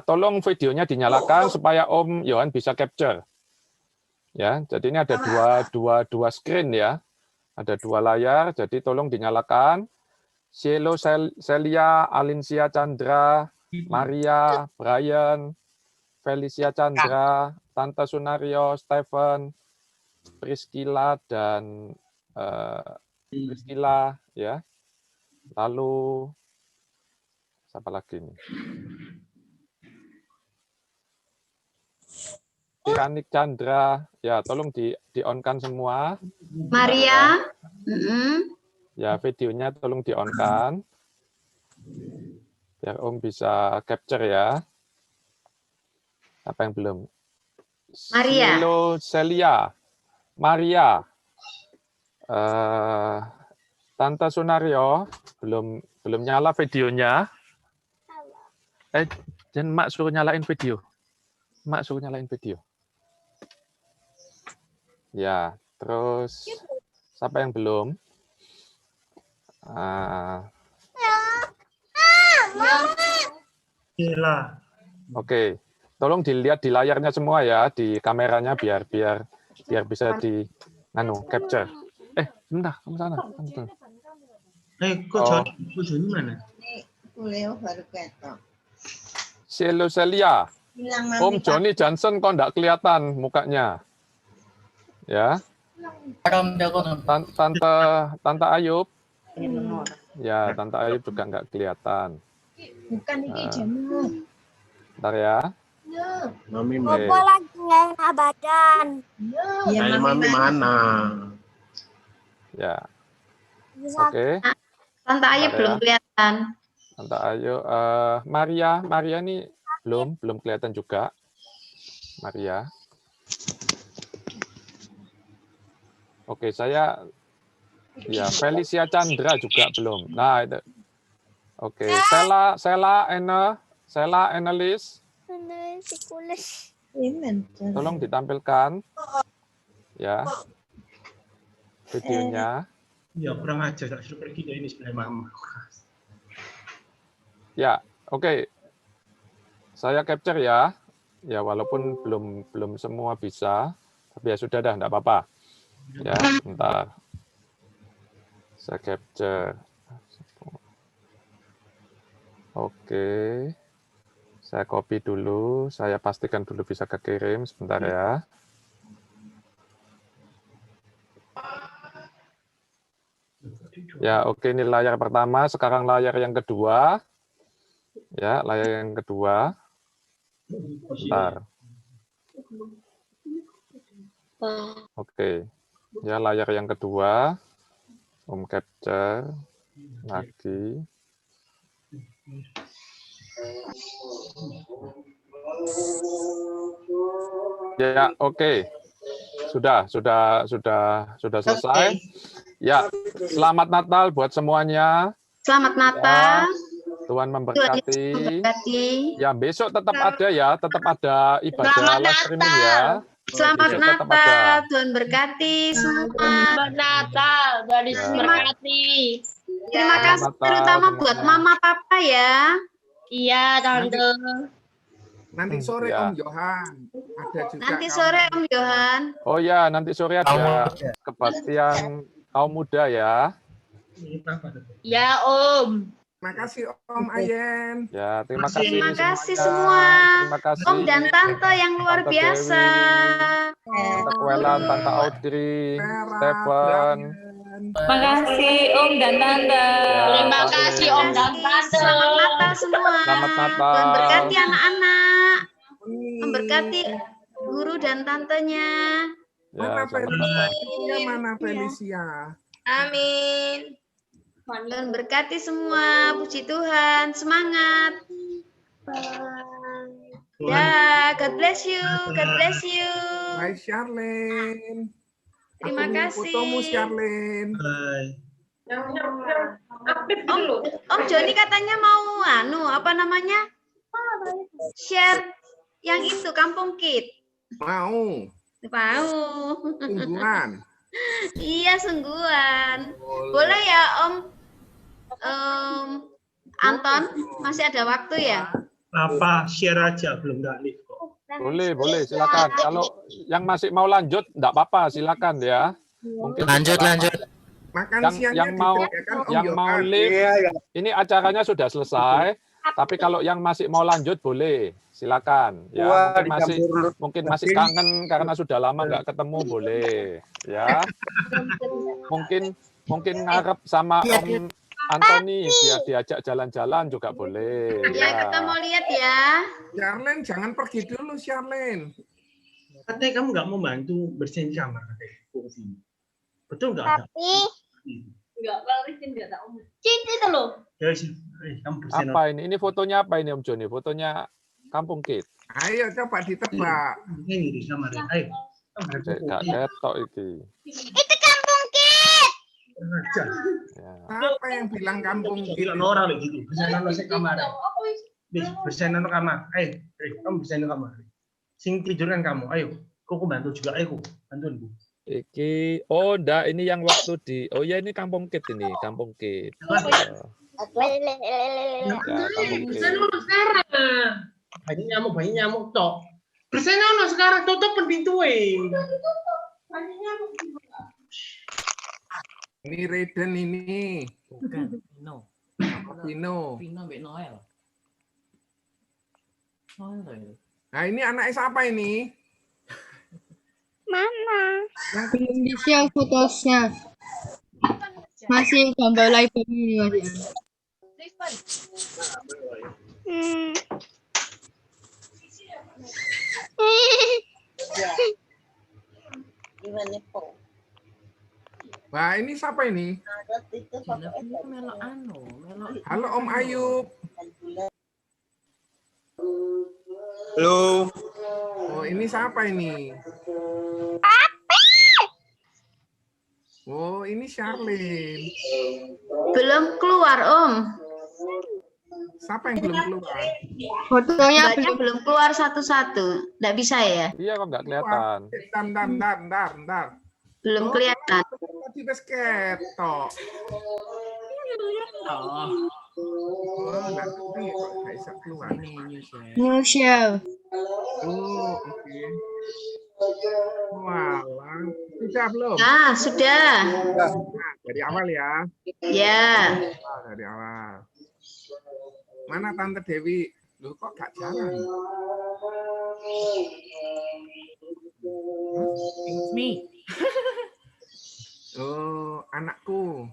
Tolong videonya dinyalakan supaya Om Yohan bisa capture. Ya, jadi ini ada dua screen ya. Ada dua layar, jadi tolong dinyalakan. Cielo, Celia, Alincia Chandra, Maria, Brian, Felicia Chandra, Tante Sunario, Stephen, Priscilla, dan Priscilla, ya. Lalu, siapa lagi nih? Tiranik Chandra, ya tolong di-on-kan semua. Maria. Ya, videonya tolong di-on-kan. Biar Om bisa capture ya. Apa yang belum? Maria. Cielo, Celia, Maria, Tante Sunario, belum nyala videonya. Dan Mak suruh nyalain video. Mak suruh nyalain video. Ya, terus siapa yang belum? Oke, tolong dilihat di layarnya semua ya, di kameranya biar bisa di capture. Bentar, kamu sana. Kok Joni mana? Cielo Celia. Om Johnny Johnson kok enggak kelihatan mukanya. Ya. Tante Ayub. Ya, Tante Ayub juga enggak kelihatan. Bukan ini jamu. Bentar ya. Mami Bobo lagi nggak enak badan. Ya, Mami mana? Ya. Oke. Tante Ayub belum kelihatan. Tante Ayub, Maria ini belum kelihatan juga. Maria. Oke, saya ya Felicia Chandra juga belum. Nah, itu. Oke, Sela Analis, tolong ditampilkan ya videonya. Ya, kurang aja, tak suruh pergi ini sebelah mama. Ya, oke. Saya capture ya. Ya, walaupun belum semua bisa, tapi ya sudah dah, enggak apa-apa. Ya, bentar. Saya capture. Oke. Saya copy dulu, saya pastikan dulu bisa kekirim sebentar ya. Ya, oke, ini layar pertama, sekarang layar yang kedua. Ya, layar yang kedua. Bentar. Oke. Ya, layar yang kedua. Capture lagi. Ya, oke. Sudah selesai. Ya, selamat Natal buat semuanya. Selamat Natal. Tuhan memberkati. Ya, besok tetap ada ya, tetap ada ibadah live streaming ya. Selamat Besok tetap Natal, ada. Tuhan berkati semua. Selamat Natal, Tuhan Yesus Ya. memberkati. Terima kasih Selamat Natal terutama buat semuanya. Mama Papa ya. Iya, Tante. Nanti sore Ya. Om Johan ada juga. Nanti sore Om Johan. Oh ya, nanti sore ada kebaktian kaum muda ya. Ya, Om. Terima kasih Om Ayen. Ya, terima kasih. Terima kasih semuanya. semua. Terima kasih. Om dan Tante yang luar Tante biasa. Tante Kwelan, Tante Audrey, Stephen. Terima kasih Om dan Tante. Ya, Terima Tante. kasih, Om dan Tante. Selamat Natal semua. Selamat Natal. Tuhan berkati anak-anak. Memberkati guru dan tantenya. Ya, Mana selamat Natal. Felicia? Mana Felicia? Amin. Tuhan berkati semua. Puji Tuhan. Semangat. Ya, God bless you. God bless you. Hai Charlene. Terima Aku lihat kasih. fotomu Charlene. Om Joni katanya mau apa namanya? Share yang itu Kampung Kid. Mau. Mau. Sungguhan. Iya, sungguhan. Boleh ya, Om Anton? Masih ada waktu ya? Apa share aja belum nggak live kok. Boleh, silakan. Kalau yang masih mau lanjut, enggak apa-apa, silakan ya. Mungkin Lanjut. Makan yang mau live, ini acaranya sudah selesai. Tapi kalau yang masih mau lanjut boleh, silakan. Ya, mungkin masih kangen karena sudah lama nggak ketemu boleh. Ya, mungkin ngarep sama Om Antoni biar diajak jalan-jalan juga boleh. Ya, kita mau lihat ya. Charlene jangan pergi dulu Charlene. Katanya kamu nggak mau bantu bersihin kamar katanya. Fungsi. Betul nggak? Tapi Enggak, balikin enggak tahu. Cinta itu loh. Ya, kamu bersihin. Apa ini? Ini fotonya apa ini Om Joni? Fotonya Kampung Kid. Ayo coba ditebak. Ini di kamar. Ayo. Gak ketok iki. itu Kampung Kid. Ya. Apa yang bilang Kampung Kid? Bilang orang lagi gitu. Bersihin kamar. Bersihin kamar. Ayo, kamu bersihin kamar. Sing tiduran kamu. Ayo. Kok bantu juga. Ayo, bantuin Bu. Iki, enggak, ini yang waktu oh ya ini Kampung Kid ini, Kampung Kid. Ya, Kampung Kid. Sekarang. Banyak nyamuk tok. Bersihin sekarang tutup pintunya. Ini Raiden ini. Bukan, Vino. Vino. Mbak Noel. Nah ini anaknya siapa ini? Mama. Belum di-share fotosnya. Masih gambar live ini masih. Wah ini siapa ini? Halo Om Ayub. Halo. Oh ini siapa ini? Oh ini Charlene. Belum keluar, Om. Siapa yang belum keluar? Fotonya Mbaknya belum keluar satu-satu. Nggak bisa ya? Iya kok nggak kelihatan. Bentar. Belum kelihatan. Tadi wis ketok. Oh, nggak ngerti kok nggak bisa keluar. New Shell. Oh, oke. Walah, sudah belum? Ah, sudah. Nah, dari awal ya. Ya. Dari awal. Mana Tante Dewi? Loh kok gak jalan? It's me. Oh, anakku.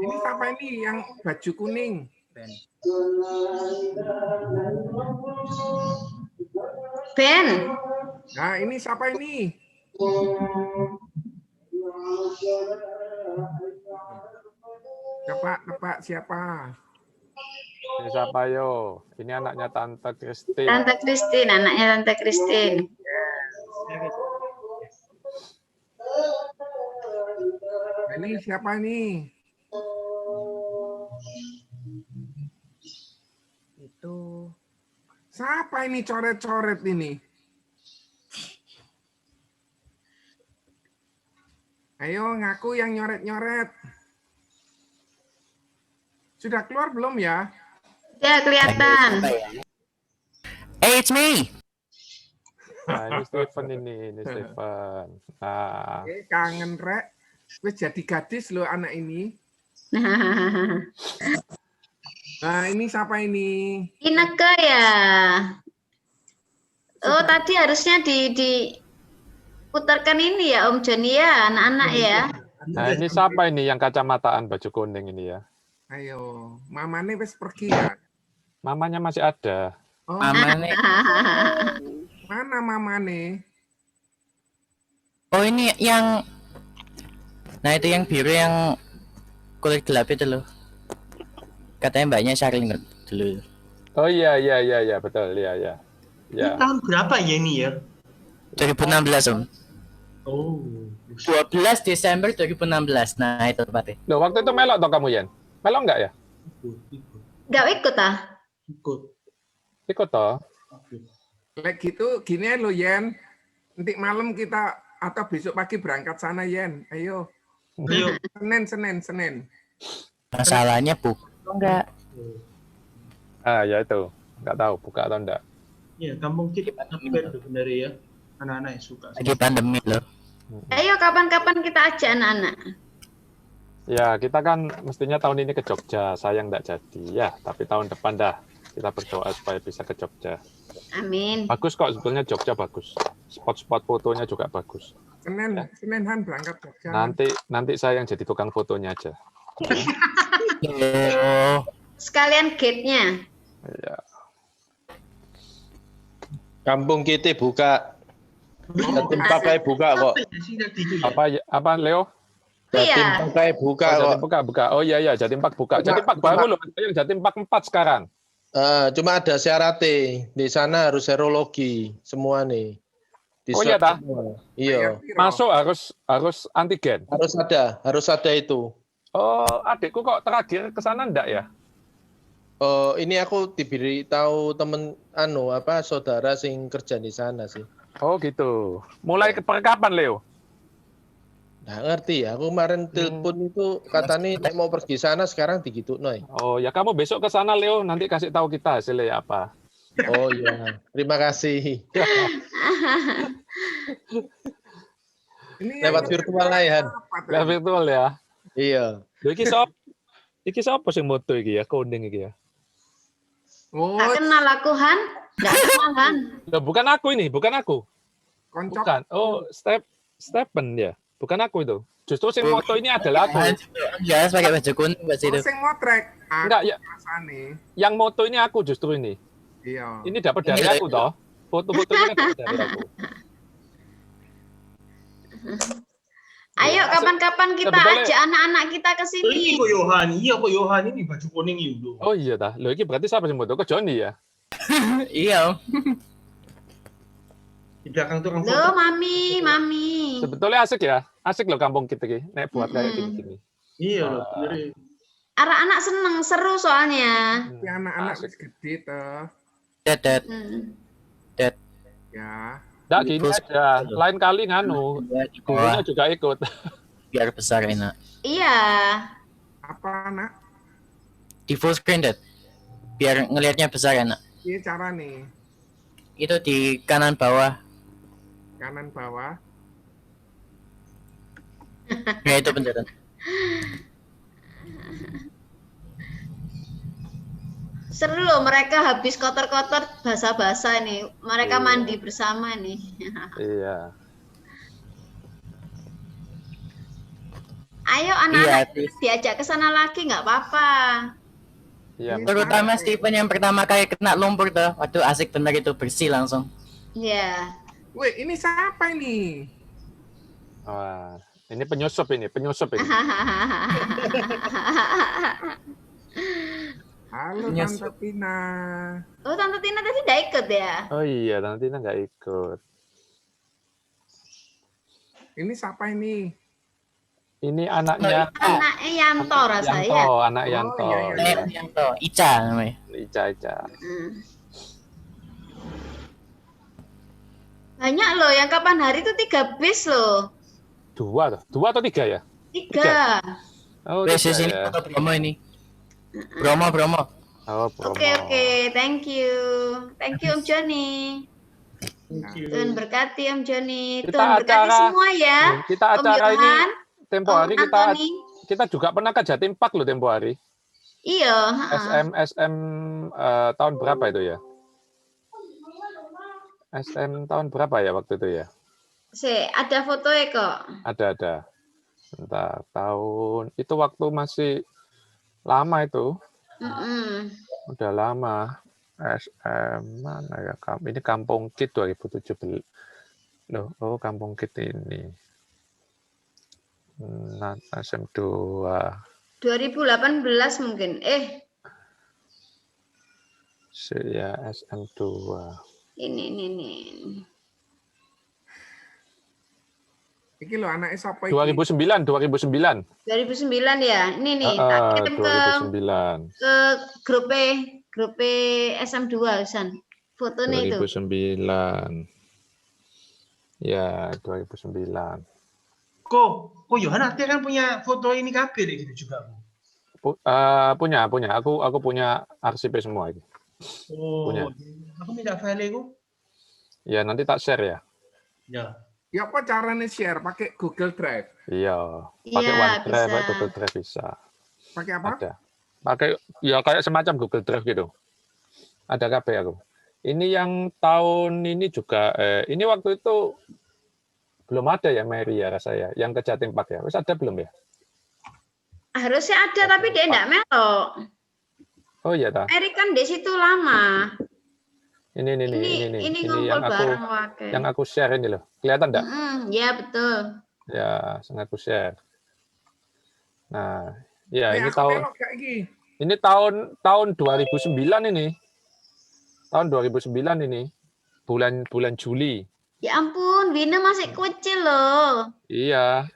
Ini siapa ini yang baju kuning? Ben. Nah, ini siapa ini? Tebak siapa? Ini siapa yo? Ini anaknya Tante Christine. Tante Christine, anaknya Tante Christine. Ini siapa ini? Itu. Siapa ini coret-coret ini? Ayo ngaku yang nyoret-nyoret. Sudah keluar belum ya? Ya, kelihatan. Hey, it's me. Nah, ini Stephen ini Stephen. Nah, Oke, kangen rek. Wis jadi gadis loh anak ini. Nah, ini siapa ini? Ineke ya. Oh, tadi harusnya diputarkan ini ya Om Joni ya, anak-anak ya. nah ini siapa ini yang kacamataan baju kuning ini ya? Ayo, mamane wis pergi ya. Mamanya masih ada. Oh, Mamane. mana mamane? Oh, ini yang. Nah, itu yang biru yang kulit gelap itu loh. Katanya mbaknya Syarin dulu. Oh iya betul ya. Ya. Tahun berapa ya ini ya? 2016 Om. Oh. 12 Desember 2016. Nah, itu tepatnya. Loh, waktu itu melok toh kamu Yen? Melok nggak ya? Nggak ikut ah? Ikut toh. Lek gitu gini lo Yen. Nanti malam kita atau besok pagi berangkat sana Yen. Ayo. Senin. Masalahnya enggak. Ah ya itu. Nggak tahu buka atau enggak. Iya, kampung kita benar ya. Anak-anak yang suka. Lagi pandemi loh. Ayo kapan-kapan kita ajak anak-anak. Ya, kita kan mestinya tahun ini ke Jogja. Sayang enggak jadi. Ya, tapi tahun depan dah. Kita berdoa supaya bisa ke Jogja. Amin. Bagus kok, sebetulnya Jogja bagus. Spot-spot fotonya juga bagus. Senin Han berangkat Jogja. Nanti saya yang jadi tukang fotonya aja. Sekalian gate-nya. Ya. Kampung kita buka. Jatim pakai buka kok. Apa Leo? Iya. Jatim pakai buka kok. Buka. Oh iya, Jatim Pak buka. Jatim Pak baru loh, yang Jatim Pak 4 sekarang. Cuma ada syaratnya. Di sana harus serologi semua nih. Oh iya dah. Iya. Masuk harus antigen. Harus ada itu. Oh, adikku kok terakhir ke sana enggak ya? Ini aku diberitahu temen saudara sing kerja di sana sih. Oh gitu. Mulai kapan Leo? Nggak ngerti ya. Aku kemarin telepon itu katanya mau pergi sana sekarang digitu noy. Oh ya kamu besok ke sana Leo, nanti kasih tahu kita hasilnya apa. Oh iya, terima kasih. Lewat virtual lah ya. Lewat virtual ya. Iya. Iki sapa sing moto iki ya, kuning iki ya. Oh. Tak kenal aku Han. Nggak kenal Han. Loh, bukan aku ini, bukan aku. Koncok. Bukan. Oh, Stephen ya. Bukan aku itu. Justru sing moto ini adalah aku. Ya, pakai baju kuning Mbak Situ. Sing motrek. Enggak ya. Yang moto ini aku justru ini. Iya. Ini dapat dari aku toh. Foto-fotonya dapat dari aku. Ayo kapan-kapan kita ajak anak-anak kita ke sini. Ini kok Yohan, kok Yohan ini baju kuning itu. Oh iya dah. Loh iki berarti siapa sing moto? Kok Joni ya? Iya. Di belakang tukang foto. Loh, mami. Sebetulnya asik ya. Asik loh kampung kita iki nek buat kayak gini-gini. Iya loh, bener. Anak-anak seneng, seru soalnya. Tapi anak-anak wis gede toh. Dedet. Dedet. Ya. Nggak, gini aja. Lain kali nganu, gurunya juga ikut. Biar besar enak. Iya. Apa, Nak? Di full screen, Dad. Biar ngelihatnya besar enak. Iya cara nih. Itu di kanan bawah. Kanan bawah. Ya itu beneran. Seru loh, mereka habis kotor-kotor basah-basah nih. Mereka mandi bersama nih. Iya. Ayo anak-anak diajak ke sana lagi nggak apa-apa. Iya. Terutama Stephen yang pertama kali kena lumpur tuh. Waduh asik bener itu, bersih langsung. Iya. Wih, ini siapa ini? Wah, ini penyusup ini. Halo Penyusup. Tante Tina. Oh, Tante Tina tadi nggak ikut ya? Oh iya, Tante Tina nggak ikut. Ini siapa ini? Ini anaknya Anaknya Yanto rasanya. Yanto, anak Yanto. iya. Yanto, Ica namanya. Ica. Banyak loh, yang kapan hari itu 3 bis loh. 2 atau 3 ya? 3. Oh, Wes 3 sini ya. foto Bromo ini. Bromo. Oh, Bromo. Oke, thank you. Thank you Om Joni. Tuhan berkati Om Joni. Kita Tuhan berkati acara- semua ya. Kita Om acara ini Yohan, tempo Om hari Antoni. kita juga pernah ke Jatim Park loh tempo hari. Iya. SM tahun berapa itu ya? SM tahun berapa ya waktu itu ya? Ada fotonya kok. Ada. Bentar, tahun itu waktu masih lama itu. Udah lama. SM mana ya? Ini Kampung Kid 2017. Loh, oh Kampung Kid ini. Nah, SM2. 2018 mungkin. Ya, SM2. Ini. Iki lho anaknya siapa iki? 2009. 2009 ya. Ini nih, tak kirim ke 2009. grup SM2 San. Fotonya itu. 2009. Ya, 2009. Kok Yohan kan punya foto ini kabeh gitu juga, Bu? Punya. Aku punya arsipnya semua itu. Oh, Punya. aku minta file itu. Ya, nanti tak share ya. Ya. Ya apa caranya share? Pakai Google Drive? Iya, pakai Iya, OneDrive, bisa. Google Drive bisa. Pakai apa? Ada. Pakai ya kayak semacam Google Drive gitu. Ada KB aku. Ini yang tahun ini juga ini waktu itu belum ada ya Mary ya rasanya yang ke Jatim Park ya. Wis ada belum ya? Harusnya ada tapi dia enggak melok. Oh iya ta. Erik kan di situ lama. Ini ngumpul bareng wakai. yang aku share ini loh. Kelihatan enggak? Ya betul. Ya, yang aku share. Nah, ya ini aku tahun melok gak iki? ini tahun 2009 ini. Tahun 2009 ini. Bulan Juli. Ya ampun, Wina masih kecil loh. Iya.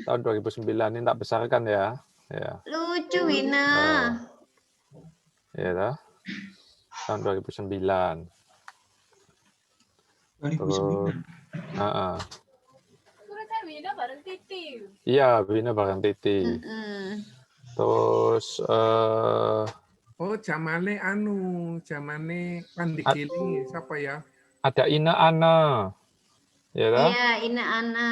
Tahun 2009 ini tak besarkan ya. Ya. Lucu Wina. Iya toh. Tahun 2009. 2009. Wina bareng Titi. Iya, Wina bareng Titi. Terus Oh, zamane Pandi Giling siapa ya? ada Ina Ana. Ya toh? Iya, Ina Ana.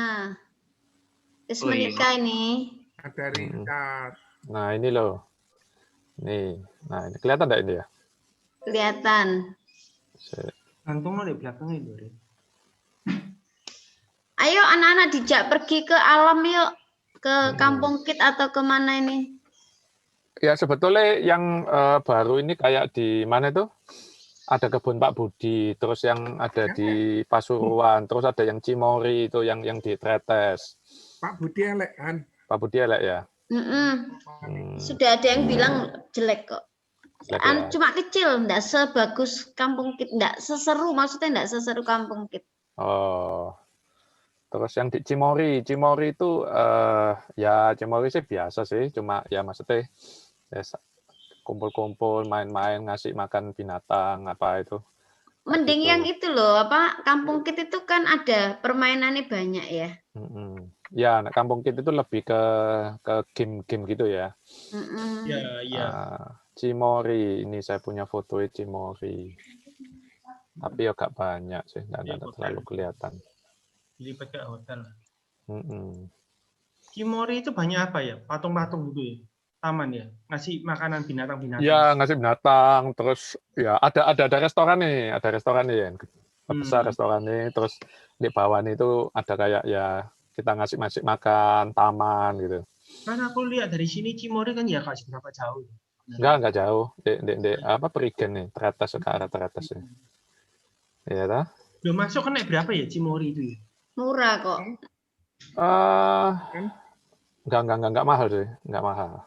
Terus Oh, iya. menikah ini. Ada Richard. Nah, ini loh. Nih. Nah, ini kelihatan enggak ini ya? Kelihatan. Kantongnya di belakang itu, Rin. Ayo anak-anak dijak pergi ke alam yuk. Ke Kampung Kid atau kemana ini? Ya sebetulnya yang baru ini kayak di mana itu? Ada kebun Pak Budi, terus yang ada di Pasuruan, terus ada yang Cimori itu yang di Tretes. Pak Budi elek kan? Pak Budi elek ya. Sudah ada yang bilang jelek kok. Jelek ya. Cuma kecil, enggak sebagus Kampung Kid, enggak seseru, maksudnya enggak seseru Kampung Kid. Oh. Terus yang di Cimori itu ya Cimori sih biasa sih, cuma ya maksudnya Ya, kumpul-kumpul, main-main, ngasih makan binatang apa itu. Mending gitu. yang itu loh, apa Kampung Kit itu kan ada permainannya banyak ya. Ya, anak Kampung Kit itu lebih ke game-game gitu ya. Ya, ya. Cimory, ini saya punya foto Cimory. Tapi agak banyak sih, nggak terlalu kelihatan. Dilipat ke hotel. Cimory itu banyak apa ya? Patung-patung gitu ya? Taman ya? Ngasih makanan binatang-binatang. Ya, ngasih binatang, terus ya ada restoran nih, ya. Besar restorannya, terus di bawah itu ada kayak ya kita ngasih makan, taman gitu. Karena aku lihat dari sini Cimory kan ya kasih berapa jauh. Enggak jauh. Apa Perigen nih, teratas ke arah teratas ya. Iya dah. Belum masuk kan naik berapa ya Cimory itu ya? Murah kok. Enggak mahal sih, enggak mahal.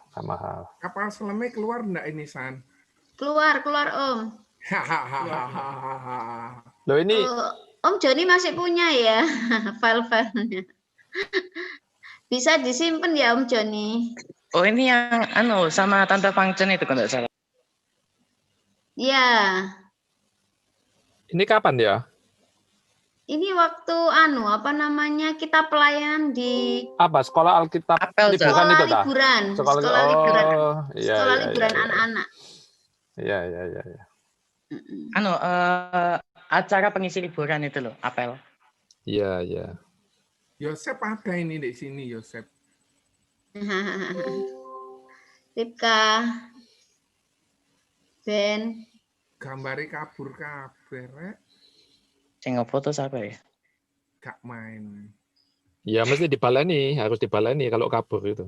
Kapal selamnya keluar enggak ini, San? Keluar Om. Loh ini Om Joni masih punya ya file-filenya. Bisa disimpan ya Om Joni. Oh ini yang sama Tante Function itu kalau nggak salah. Ya. Ini kapan ya? Ini waktu kita pelayanan di sekolah Alkitab liburan itu dah. Sekolah liburan. Iya, sekolah liburan anak-anak. Iya. Acara pengisi liburan itu loh, apel. Iya. Yosep ada ini di sini, Yosep. Ripka. Ben. Gambari kabur kabeh. Sing foto siapa ya? Gak main. Ya mesti harus dibaleni kalau kabur itu.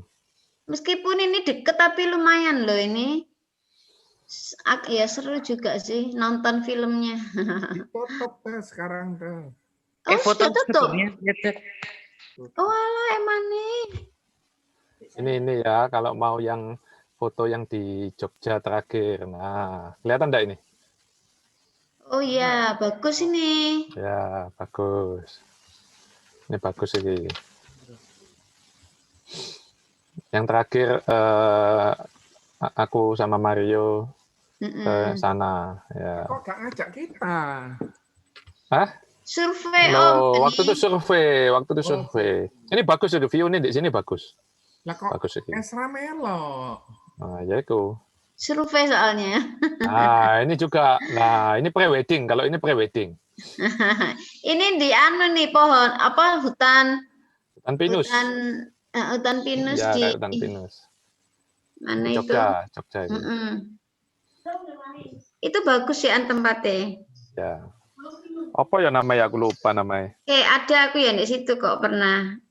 Meskipun ini deket tapi lumayan loh ini. Ya seru juga sih nonton filmnya. Tutup sekarang tuh. Foto tutup. Oh alah emang nih. Ini ya kalau mau yang foto yang di Jogja terakhir. Nah, kelihatan enggak ini? Oh iya, bagus ini. Ya, bagus. Ini bagus ini. Yang terakhir aku sama Mario ke sana. Ya. Kok gak ngajak kita? Hah? Survei Om. Waktu itu survei. Ini bagus itu, view ini di sini bagus. Lah kok bagus ini. Esra Melo. Nah, ya itu. Survei soalnya. Nah, ini juga. Nah, ini pre-wedding. Kalau ini pre-wedding. Ini di pohon hutan pinus. Hutan pinus ya, di hutan pinus. Mana di Jogja, itu? Jogja itu. Itu bagus ya tempatnya. Ya. Apa ya namanya? Aku lupa namanya. Ada aku ya di situ kok pernah.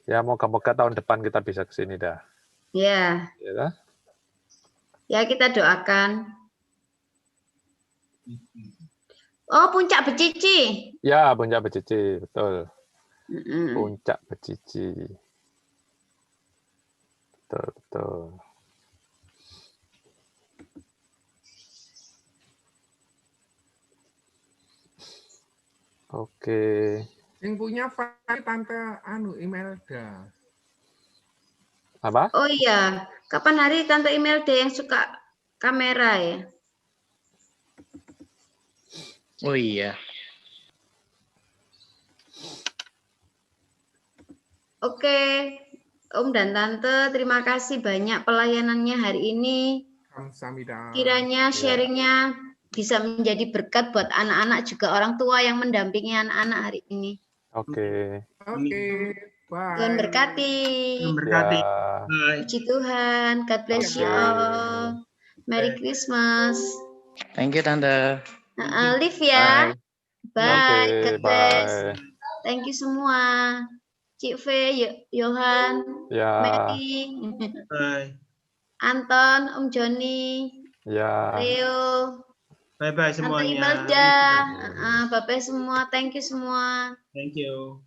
Ya moga-moga tahun depan kita bisa ke sini dah. Ya. Ya kita doakan. Oh Puncak Becici. Ya Puncak Becici betul. Puncak Becici. Betul. Oke. Yang punya file Tante Imelda. Apa? Oh iya, kapan hari Tante Imelda yang suka kamera ya? Oh iya. Oke, Om dan Tante, terima kasih banyak pelayanannya hari ini. Kiranya sharingnya bisa menjadi berkat buat anak-anak juga orang tua yang mendampingi anak-anak hari ini. Oke. Bye. Tuhan berkati. Puji Tuhan. God bless you all. Merry Christmas. Thank you Tante. Live ya. Bye. God bless. Bye. Thank you semua. Cik V, Yohan, Mary, Anton, Om Joni, Leo. Bye-bye semuanya. Tante Imelda, Bapak semua, thank you semua. Thank you.